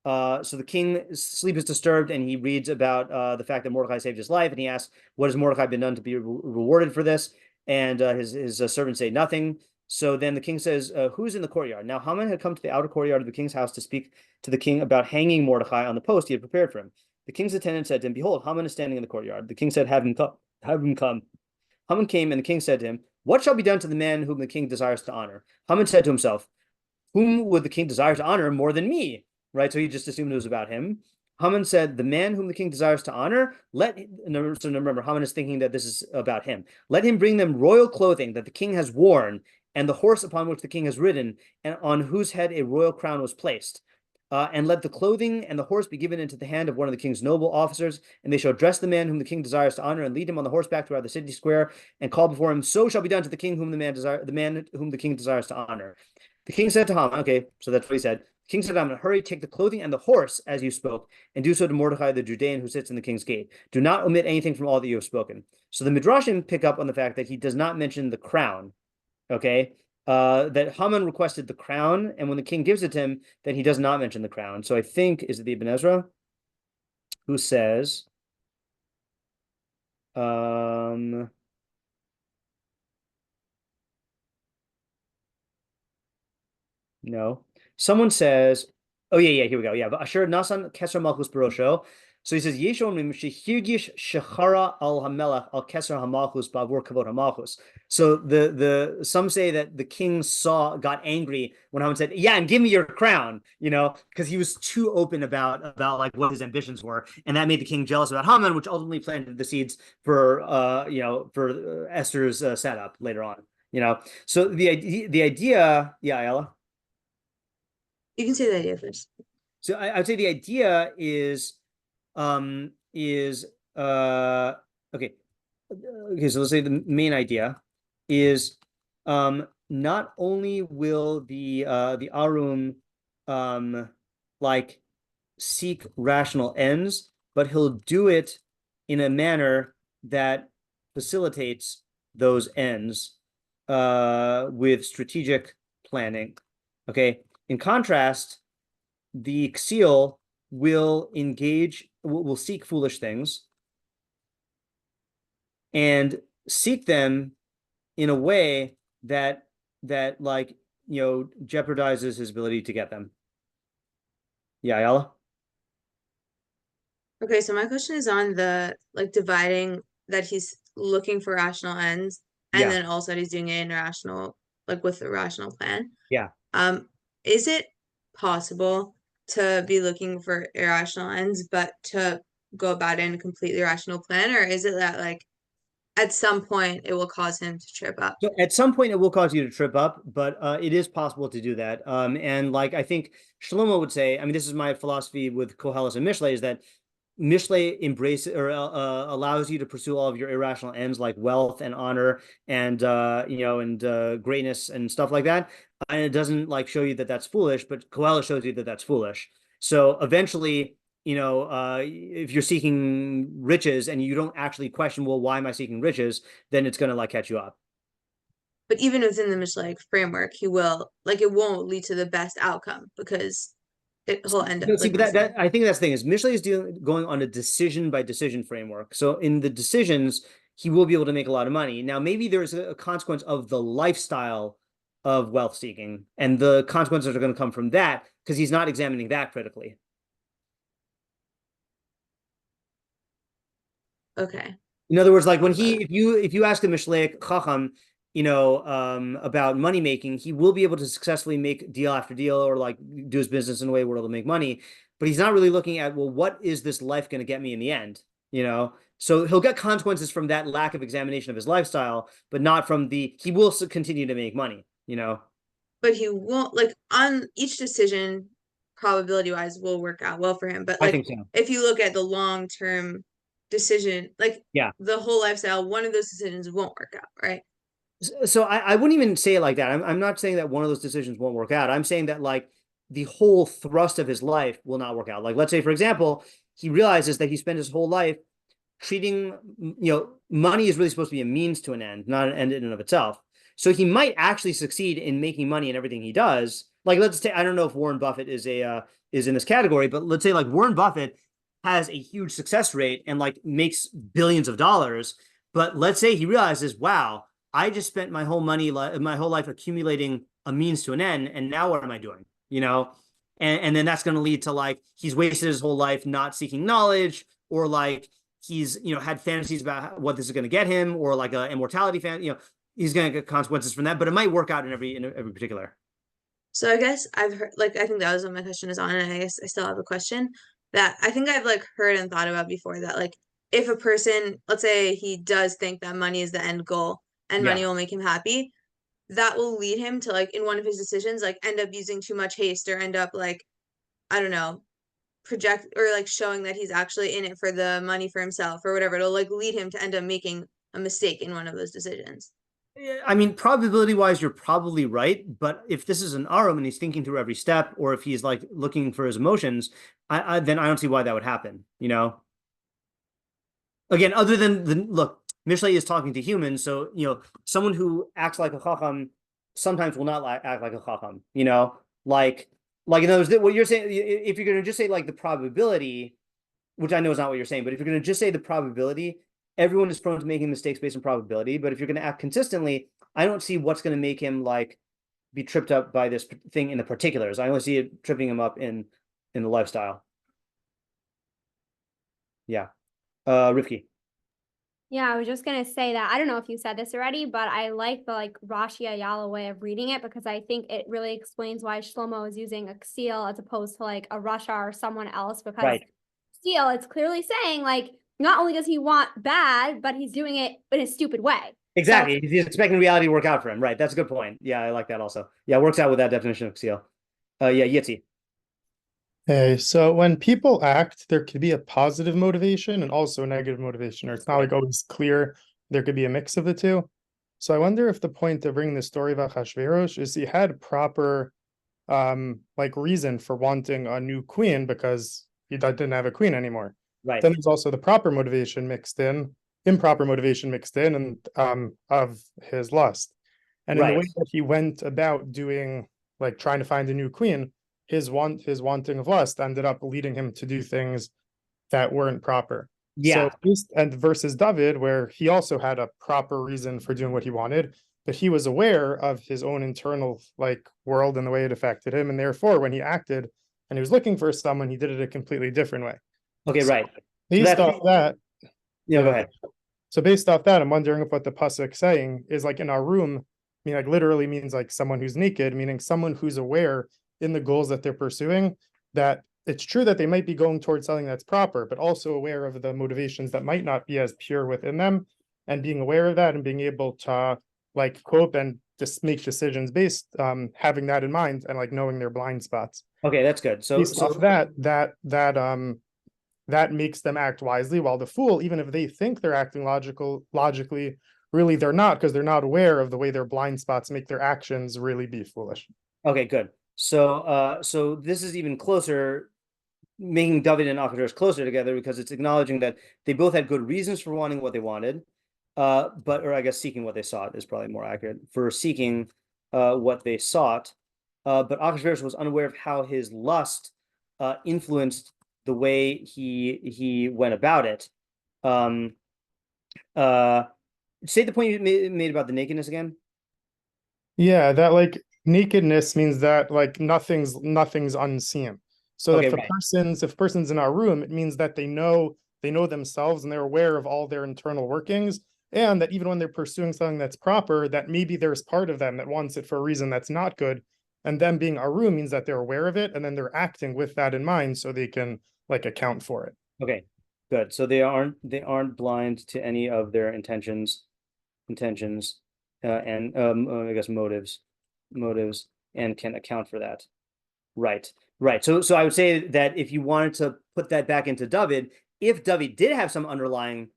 the king's sleep is disturbed, and he reads about the fact that Mordecai saved his life, and he asks, "What has Mordecai been done to be rewarded for this?" And his servants say nothing. So then the king says, "Who's in the courtyard?" Now Haman had come to the outer courtyard of the king's house to speak to the king about hanging Mordecai on the post he had prepared for him. The king's attendant said to him, "Behold, Haman is standing in the courtyard." The king said, "Have him come. Have him come." Haman came, and the king said to him, "What shall be done to the man whom the king desires to honor?" Haman said to himself, "Whom would the king desire to honor more than me?" Right? So he just assumed it was about him. Haman said, "The man whom the king desires to honor, so remember, Haman is thinking that this is about him. Let him bring them royal clothing that the king has worn, and the horse upon which the king has ridden, and on whose head a royal crown was placed. And let the clothing and the horse be given into the hand of one of the king's noble officers, and they shall dress the man whom the king desires to honor, and lead him on the horseback throughout the city square, and call before him. So shall be done to the king whom the man whom the king desires to honor." The king said to Haman, okay, so that's what he said. The king said to Haman, "Hurry, take the clothing and the horse as you spoke, and do so to Mordecai the Judean who sits in the king's gate. Do not omit anything from all that you have spoken." So the Midrashim pick up on the fact that he does not mention the crown, okay? That Haman requested the crown, and when the king gives it to him, that he does not mention the crown. So I think, is it the Ibn Ezra who says, no. Someone says, oh yeah, here we go. Yeah, but Asher Nasan Keser Malchus Barosho. So he says, Yeshon Shehirgish Shechara al Hamelach al Keser Hamalchus Bavur Kavod Hamalchus. So the some say that the king got angry when Haman said, "Yeah, and give me your crown," because he was too open about like what his ambitions were, and that made the king jealous about Haman, which ultimately planted the seeds for for Esther's setup later on. So the idea, yeah, Ayala. You can say the idea first. So I would say the idea is okay. So let's say the main idea is not only will the Arum like seek rational ends, but he'll do it in a manner that facilitates those ends with strategic planning. Okay. In contrast, the Ksiel will seek foolish things and seek them in a way that like jeopardizes his ability to get them. Yeah, Ayala? Okay, so my question is on the dividing that he's looking for rational ends, and then also that he's doing it in irrational, with a rational plan. Yeah. Is it possible to be looking for irrational ends, but to go about it in a completely rational plan, or is it that at some point it will cause him to trip up? So at some point it will cause you to trip up, but it is possible to do that. And I think Shlomo would say, I mean, this is my philosophy with Koheles and Mishlei, is that Mishlei embraces or allows you to pursue all of your irrational ends like wealth and honor and greatness and stuff like that, and it doesn't show you that that's foolish, but Koheles shows you that that's foolish. So eventually, if you're seeking riches and you don't actually question, well, why am I seeking riches? Then it's going to catch you up. But even within the Mishleic framework, he will it won't lead to the best outcome because he'll end up. See, but I think that's the thing is Mishlei is going on a decision by decision framework. So in the decisions, he will be able to make a lot of money. Now, maybe there's a consequence of the lifestyle of wealth seeking, and the consequences are going to come from that because he's not examining that critically. Okay. In other words, when if you ask a Mishleic Chacham, about money making, he will be able to successfully make deal after deal or do his business in a way where it'll make money. But he's not really looking at, well, what is this life going to get me in the end? So he'll get consequences from that lack of examination of his lifestyle, but not from he will continue to make money, you know? But he won't, like, on each decision, probability wise, will work out well for him. But I like, think so. if you look at the long term decision, like, Yeah, the whole lifestyle, one of those decisions won't work out, right? so I wouldn't even say it like that. I'm not saying that one of those decisions won't work out. I'm saying that like the whole thrust of his life will not work out. Like, let's say, for example, he realizes that he spent his whole life treating, money is really supposed to be a means to an end, not an end in and of itself. So he might actually succeed in making money in everything he does. Like, let's say, I don't know if Warren Buffett is in this category, but let's say like Warren Buffett has a huge success rate and like makes billions of dollars. But let's say he realizes, wow, I just spent my whole life accumulating a means to an end, and now what am I doing? And then that's going to lead to like he's wasted his whole life not seeking knowledge, or like he's had fantasies about what this is going to get him, or like a immortality he's going to get consequences from that. But it might work out in every particular. So I guess I've heard, like, I think that was what my question is on, and I guess I still have a question that I think I've like heard and thought about before, that like if a person, let's say he does think that money is the end goal and money will make him happy, that will lead him to, like, in one of his decisions, like end up using too much haste, or end up like, I don't know, project or like showing that he's actually in it for the money for himself or whatever. It'll like lead him to end up making a mistake in one of those decisions. I mean, probability wise, you're probably right. But if this is an Arum and he's thinking through every step, or if he's like looking for his emotions, then I don't see why that would happen. Again, other than look, Mishlei is talking to humans, so someone who acts like a chacham sometimes will not act like a chacham. Like in other words, what you're saying, if you're going to just say like the probability, which I know is not what you're saying, but if you're going to just say the probability, everyone is prone to making mistakes based on probability. But if you're going to act consistently, I don't see what's going to make him like be tripped up by this thing in the particulars. I only see it tripping him up in the lifestyle. Yeah. Rivki. Yeah, I was just gonna say that I don't know if you said this already, but I like the like Rashi Ayala way of reading it, because I think it really explains why Shlomo is using a ksil as opposed to like a Rasha or someone else, because ksil, it's clearly saying like not only does he want bad, but he's doing it in a stupid way. Exactly. So, he's expecting reality to work out for him. Right. That's a good point. Yeah, I like that also. Yeah, it works out with that definition of ksil. Yeah, Yitzi. Hey, so when people act, there could be a positive motivation and also a negative motivation, or it's not like always clear. There could be a mix of the two. So I wonder if the point of bringing the story of Achashverosh is he had proper like reason for wanting a new queen because he didn't have a queen anymore. Right. Then there's also the proper motivation mixed in, improper motivation mixed in, and of his lust. And in the way that he went about doing, like trying to find a new queen, his wanting of lust ended up leading him to do things that weren't proper. Yeah. So, and versus David, where he also had a proper reason for doing what he wanted, but he was aware of his own internal like world and the way it affected him, and therefore when he acted and he was looking for someone, he did it a completely different way. Okay, so right. Based off that, yeah, go ahead. So based off that, I'm wondering if what the pasuk saying is like in our room, I mean, like literally means like someone who's naked, meaning someone who's aware in the goals that they're pursuing, that it's true that they might be going towards something that's proper, but also aware of the motivations that might not be as pure within them, and being aware of that and being able to like cope and just make decisions based having that in mind and like knowing their blind spots. Okay, that's good. So that makes them act wisely, while the fool, even if they think they're acting logically, really they're not, because they're not aware of the way their blind spots make their actions really be foolish. Okay, good. So this is even closer, making David and Achashverosh closer together, because it's acknowledging that they both had good reasons for wanting what they wanted, or I guess seeking what they sought is probably more accurate, for seeking what they sought. But Achashverosh was unaware of how his lust influenced the way he went about it. Say the point you made about the nakedness again. Yeah, that like nakedness means that like nothing's unseen. So Okay, if a person's in our room, it means that they know themselves and they're aware of all their internal workings, and that even when they're pursuing something that's proper, that maybe there's part of them that wants it for a reason that's not good. And them being our room means that they're aware of it, and then they're acting with that in mind so they can like account for it. Okay. Good. So they aren't blind to any of their intentions, and I guess motives, and can account for that. Right. Right. So I would say that if you wanted to put that back into David, if David did have some underlying,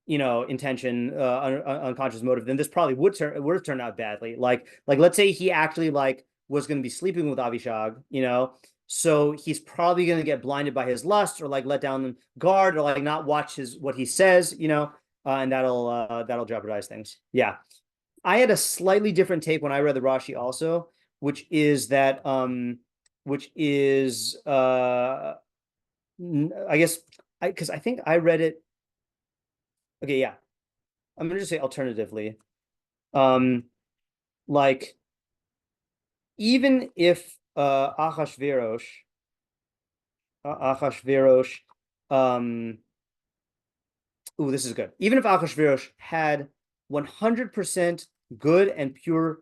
intention, unconscious motive, then this probably would have turned out badly. Like let's say he actually like was going to be sleeping with Avishag, so he's probably going to get blinded by his lust, or like let down the guard, or like not watch what he says, and that'll jeopardize things. Yeah. I had a slightly different take when I read the Rashi also, which is that I guess because I think I read it. Okay, yeah. I'm gonna just say alternatively. Like even if Achashverosh, this is good. Even if Achashverosh had 100% good and pure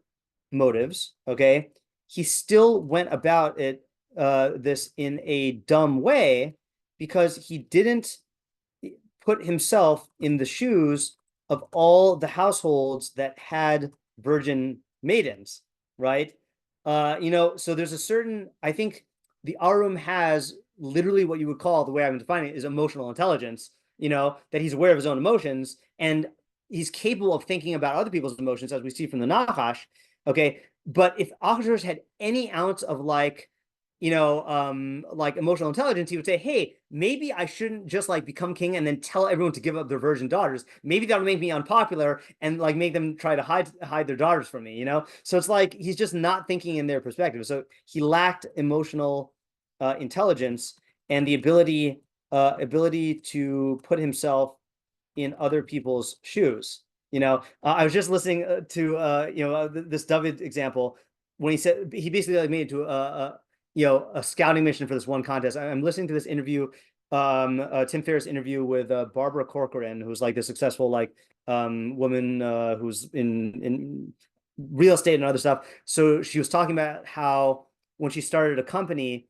motives, okay, he still went about it this in a dumb way, because he didn't put himself in the shoes of all the households that had virgin maidens, right? So there's a certain, I think the Arum has literally what you would call, the way I'm defining it, is emotional intelligence, that he's aware of his own emotions, and he's capable of thinking about other people's emotions, as we see from the Nachash. Okay. But if Achashverosh had any ounce of like emotional intelligence, he would say, hey, maybe I shouldn't just like become king and then tell everyone to give up their virgin daughters. Maybe that'll make me unpopular and like make them try to hide their daughters from me, So it's like he's just not thinking in their perspective. So he lacked emotional intelligence and the ability to put himself in other people's shoes. I was just listening to this David example when he said he basically like made it to a scouting mission for this one contest. I'm listening to this interview, Tim Ferriss interview with Barbara Corcoran, who's like the successful woman who's in real estate and other stuff. So she was talking about how when she started a company,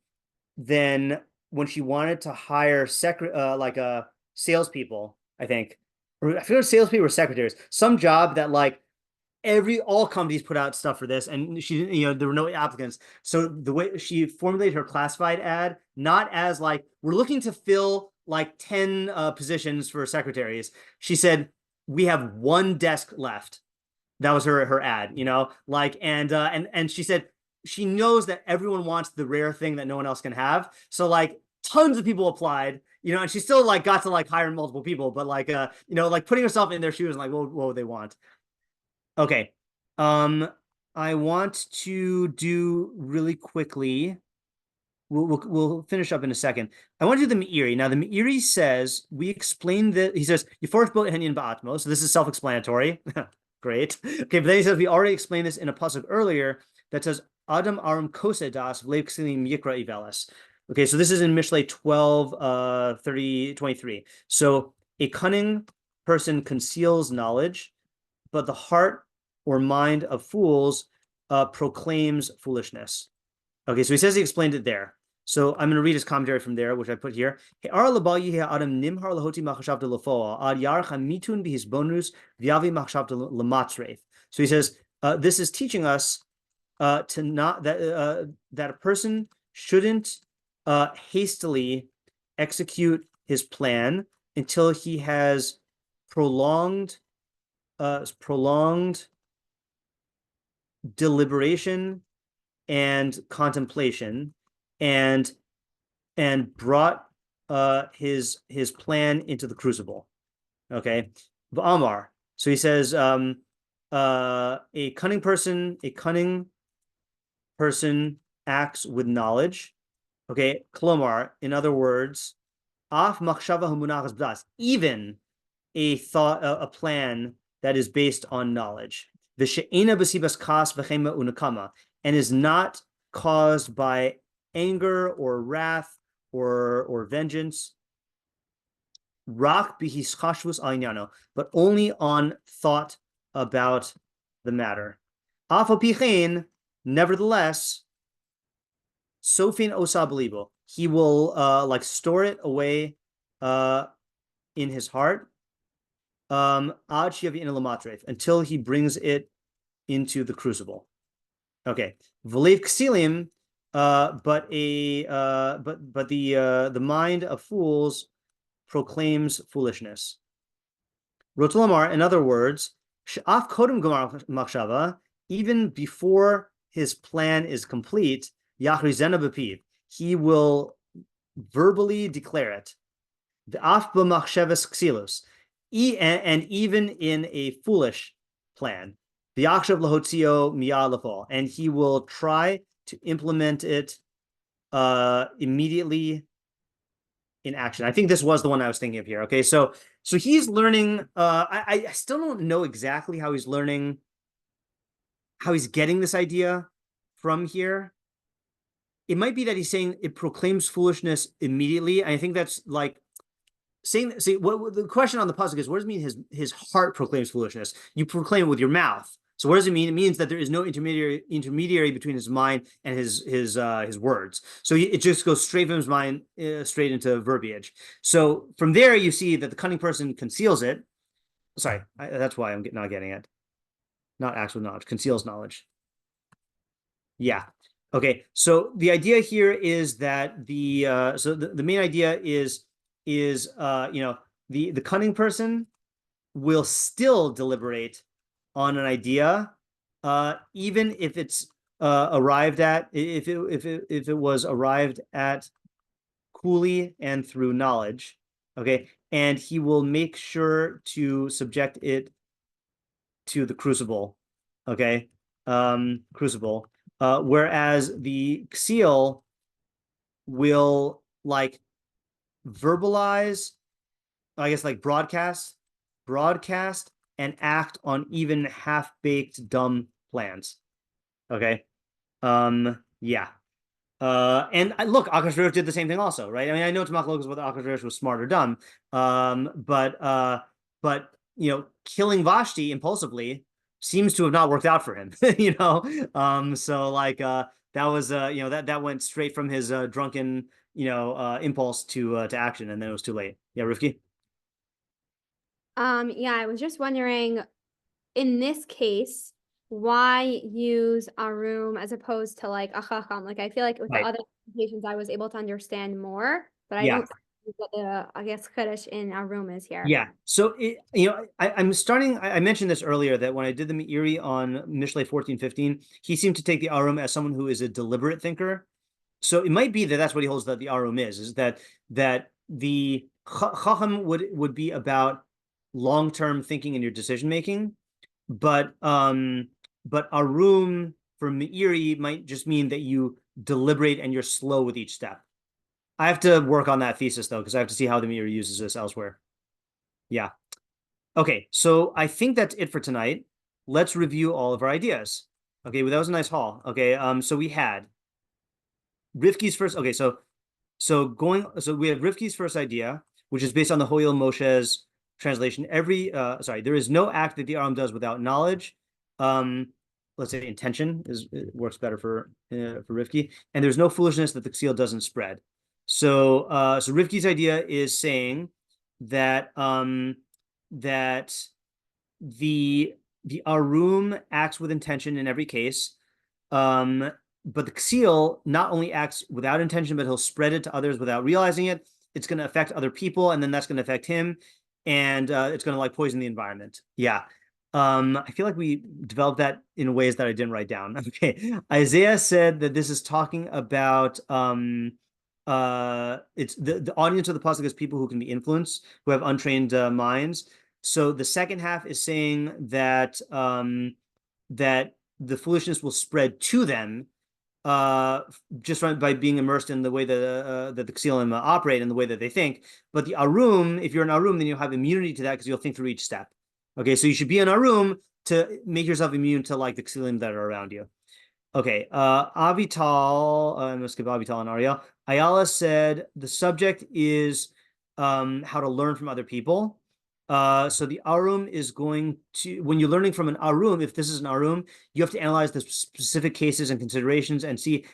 then when she wanted to hire salespeople, I think, or I forget if salespeople or secretaries, some job that like all companies put out stuff for this, and she, there were no applicants. So the way she formulated her classified ad, not as like, we're looking to fill like 10 positions for secretaries. She said, we have one desk left. That was her ad, and she said she knows that everyone wants the rare thing that no one else can have. So like tons of people applied, and she still like got to like hire multiple people, but like like putting herself in their shoes and like what would they want? Okay. I want to do really quickly. We'll finish up in a second. I want to do the Meiri. Now, the Meiri says, we explained that, he says, Yeforish bo henyan ba'atmo. So this is self-explanatory. Great. Okay, but then he says, we already explained this in a pasuk earlier that says, Adam arum kose das v'leiv ksilim yikra ivelis. Okay, so this is in Mishlei 12, 23. So a cunning person conceals knowledge, but the heart or mind of fools proclaims foolishness. Okay, so he says he explained it there. So I'm going to read his commentary from there, which I put here. So he says, this is teaching us to not that a person shouldn't hastily execute his plan until he has prolonged deliberation and contemplation, and brought his plan into the crucible. Okay, V'amar. So he says, a cunning person acts with knowledge. Okay, Klomar, in other words, af machshavah hamunachas b'das, even a thought, a plan that is based on knowledge. V'she'ena b'sibas kas v'chema unakama, and is not caused by anger or wrath or vengeance. Rak bihischashvus ainyano, but only on thought about the matter. Afal pichein, nevertheless, sofin osa belibo, he will like store it away in his heart, until he brings it into the crucible. Okay. V'leiv ksilim, but the mind of fools proclaims foolishness. Rotelamar, in other words, she'af kodem gemar machshava, even before his plan is complete, yachrizena b'piv, he will verbally declare it. The af b'machshavas ksilus, and even in a foolish plan, the akshav lahotzio miyad lafol, and he will try to implement it immediately in action. I think this was the one I was thinking of here. Okay, so he's learning. I still don't know exactly how he's learning, how he's getting this idea from here. It might be that he's saying it proclaims foolishness immediately. And I think that's like saying, see, what the question on the pasuk is, what does it mean his heart proclaims foolishness? You proclaim it with your mouth. So what does it mean? It means that there is no intermediary between his mind and his words. So it just goes straight from his mind, straight into verbiage. So from there, you see that the cunning person conceals it. Sorry, that's why I'm not getting it. Not actual knowledge, conceals knowledge. Yeah. Okay. So the idea here is that the main idea is the cunning person will still deliberate on an idea, even if it's arrived at, if it was arrived at coolly and through knowledge, okay, and he will make sure to subject it to the crucible, okay, crucible. Whereas the ksil will like verbalize, I guess, like broadcast and act on even half-baked dumb plans. Okay. Yeah. And look, Akashverosh did the same thing also, right? I mean, I know it's machlokas whether Akashverosh was smart or dumb. But killing Vashti impulsively seems to have not worked out for him, So like that was that went straight from his drunken impulse to action, and then it was too late. Yeah, Rivki? Yeah, I was just wondering, in this case, why use arum as opposed to like a chacham? Like I feel like with the other applications I was able to understand more, but I don't see what the, I guess, chiddush in arum is here. Yeah. So I mentioned this earlier, that when I did the meiri on Mishlei 14:15, he seemed to take the arum as someone who is a deliberate thinker. So it might be that that's what he holds that the arum is that the chacham would be about long-term thinking in your decision making, but arum for meiri might just mean that you deliberate and you're slow with each step. I have to work on that thesis though, because I have to see how the meiri uses this elsewhere. Yeah. Okay, so I think that's it for tonight. Let's review all of our ideas. Okay, well, that was a nice haul. Okay, so we had Rivki's first. Okay, so we have Rivki's first idea, which is based on the Ho'il Moshe's translation. There is no act that the arum does without knowledge. Let's say intention works better for Rivki, and there's no foolishness that the ksil doesn't spread. So Rivki's idea is saying that that the arum acts with intention in every case, but the ksil not only acts without intention, but he'll spread it to others without realizing it. It's going to affect other people, and then that's going to affect him, and it's going to like poison the environment. Yeah. I feel like we developed that in ways that I didn't write down. Okay. Isaiah said that this is talking about it's the audience of the pasuk is people who can be influenced, who have untrained minds. So the second half is saying that that the foolishness will spread to them just by being immersed in the way that the Ksilim operate and the way that they think. But the arum, if you're an arum, then you'll have immunity to that because you'll think through each step. Okay, so you should be an arum to make yourself immune to like the Ksilim that are around you. Okay, Avital, I'm going to skip Avital and Ariel. Ayala said the subject is how to learn from other people. So the arum is going to, when you're learning from an arum, if this is an arum, you have to analyze the specific cases and considerations and see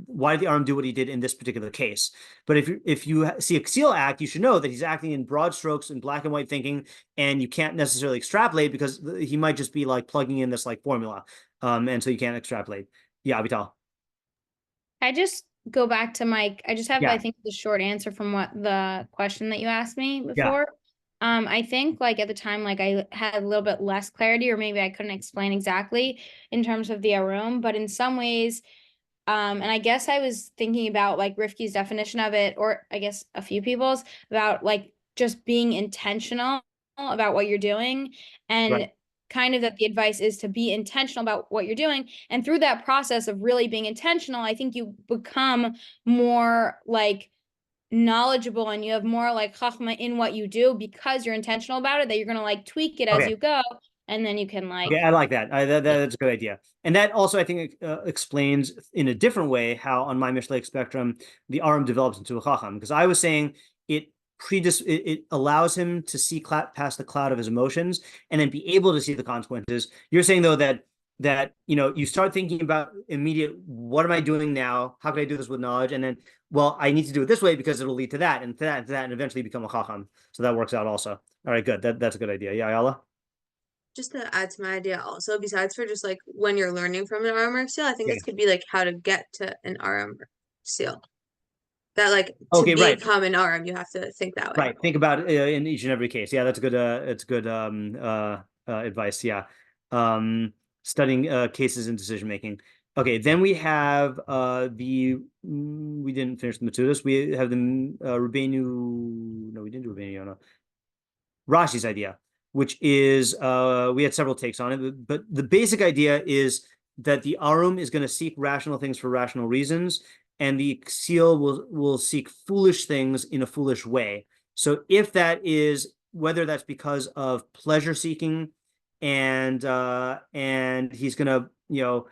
why did the arum do what he did in this particular case. But if you see a seal act, you should know that he's acting in broad strokes and black and white thinking, and you can't necessarily extrapolate because he might just be like plugging in this like formula, and so you can't extrapolate. Yeah, Avital. I just go back to Mike. I just have, Yeah. I think, the short answer from what the question that you asked me before. I think like at the time, like I had a little bit less clarity, or maybe I couldn't explain exactly in terms of the arum, but in some ways, and I guess I was thinking about like Rifki's definition of it, or I guess a few people's, about like just being intentional about what you're doing, and Right. kind of that the advice is to be intentional about what you're doing. And through that process of really being intentional, I think you become more like knowledgeable, and you have more like chachma in what you do because you're intentional about it, that you're going to like tweak it as Okay. you go, and then you can like Okay, I like that. That's a good idea. And that also, I think, explains in a different way how on my Mishleic spectrum, the arum develops into a chacham. Because I was saying it allows him to see past the cloud of his emotions and then be able to see the consequences. You're saying, though, that you start thinking about immediate, what am I doing now? How can I do this with knowledge? And then, well, I need to do it this way because it'll lead to that and to that and to that, and eventually become a chacham. So that works out also. All right, good. That's a good idea. Yeah, Ayala? Just to add to my idea also, besides for just like when you're learning from an armor seal, I think Yeah. this could be like how to get to an armor seal. That like to Okay, right. become an RM, you have to think that way. Right. Think about it in each and every case. Yeah, that's good. It's good advice. Yeah. Studying cases and decision making. Okay, then we have we didn't finish the Metzudas. We have the Rabbeinu. No, we didn't do Rabbeinu. No. Rashi's idea, which is we had several takes on it, but the basic idea is that the arum is going to seek rational things for rational reasons, and the seal will seek foolish things in a foolish way. So if that is, whether that's because of pleasure seeking, and he's going to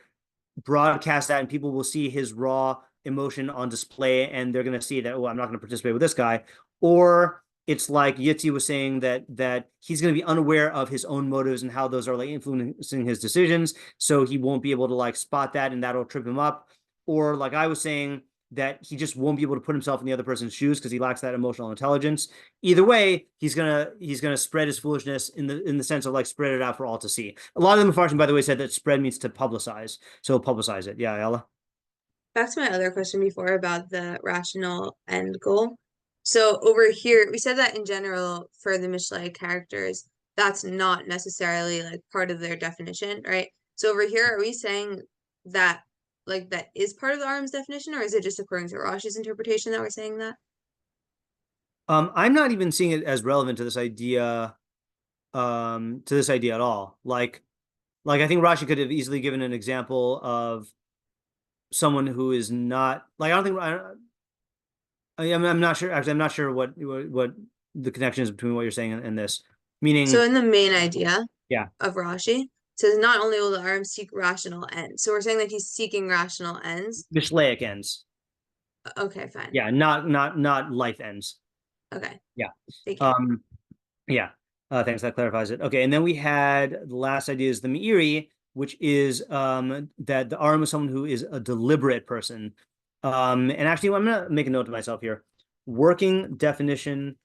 broadcast that, and people will see his raw emotion on display, and they're going to see that, oh, I'm not going to participate with this guy. Or it's like Yitzi was saying, that he's going to be unaware of his own motives and how those are like influencing his decisions, so he won't be able to like spot that, and that'll trip him up. Or like I was saying, that he just won't be able to put himself in the other person's shoes because he lacks that emotional intelligence. Either way, he's gonna spread his foolishness in the sense of like spread it out for all to see. A lot of the meforshim, by the way, said that spread means to publicize, so he'll publicize it. Yeah, Ella. Back to my other question before about the rational end goal. So over here, we said that in general for the Mishlei characters, that's not necessarily like part of their definition, right? So over here, are we saying that like that is part of the arm's definition, or is it just according to Rashi's interpretation that we're saying that? I'm not even seeing it as relevant to this idea at all. Like I think Rashi could have easily given an example of someone who is not like, I'm not sure. Actually, I'm not sure what the connection is between what you're saying and this. Meaning, so in the main idea, yeah, of Rashi, says not only will the arm seek rational ends. So we're saying that he's seeking rational ends. Mishleic ends. Okay, fine. Yeah, not life ends. Okay. Yeah. Thank you. Yeah. Thanks. That clarifies it. Okay, and then we had the last idea is the meiri, which is that the arm is someone who is a deliberate person. And actually, I'm gonna make a note to myself here. Working definition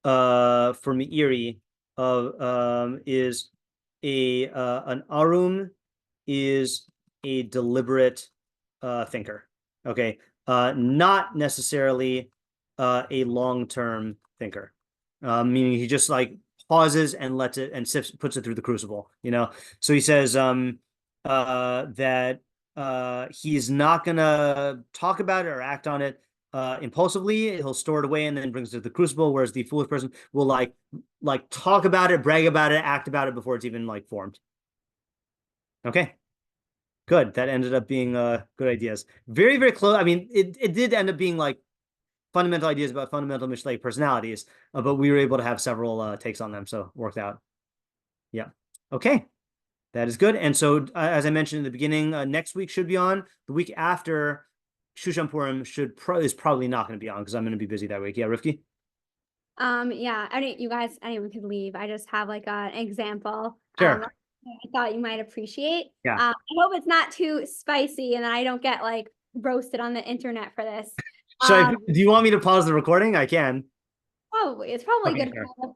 for meiri of is an arum is a deliberate thinker. Okay, not necessarily a long-term thinker, meaning he just like pauses and lets it and puts it through the crucible. So he says that he's not gonna talk about it or act on it impulsively. He'll store it away and then brings it to the crucible, whereas the foolish person will like talk about it, brag about it, act about it before it's even like formed. Okay, good. That ended up being good ideas. Very, very close. I mean, it did end up being like fundamental ideas about fundamental Mishlei personalities, but we were able to have several takes on them, so it worked out. Yeah. Okay. That is good. And so, as I mentioned in the beginning, next week should be on. The week after, Shushan Purim is probably not going to be on because I'm going to be busy that week. Yeah, Rifki? Yeah, you guys, anyone could leave. I just have like an example. Sure. I thought you might appreciate. Yeah. I hope it's not too spicy and then I don't get like roasted on the internet for this. Do you want me to pause the recording? I can. Probably. It's probably Okay, good sure. for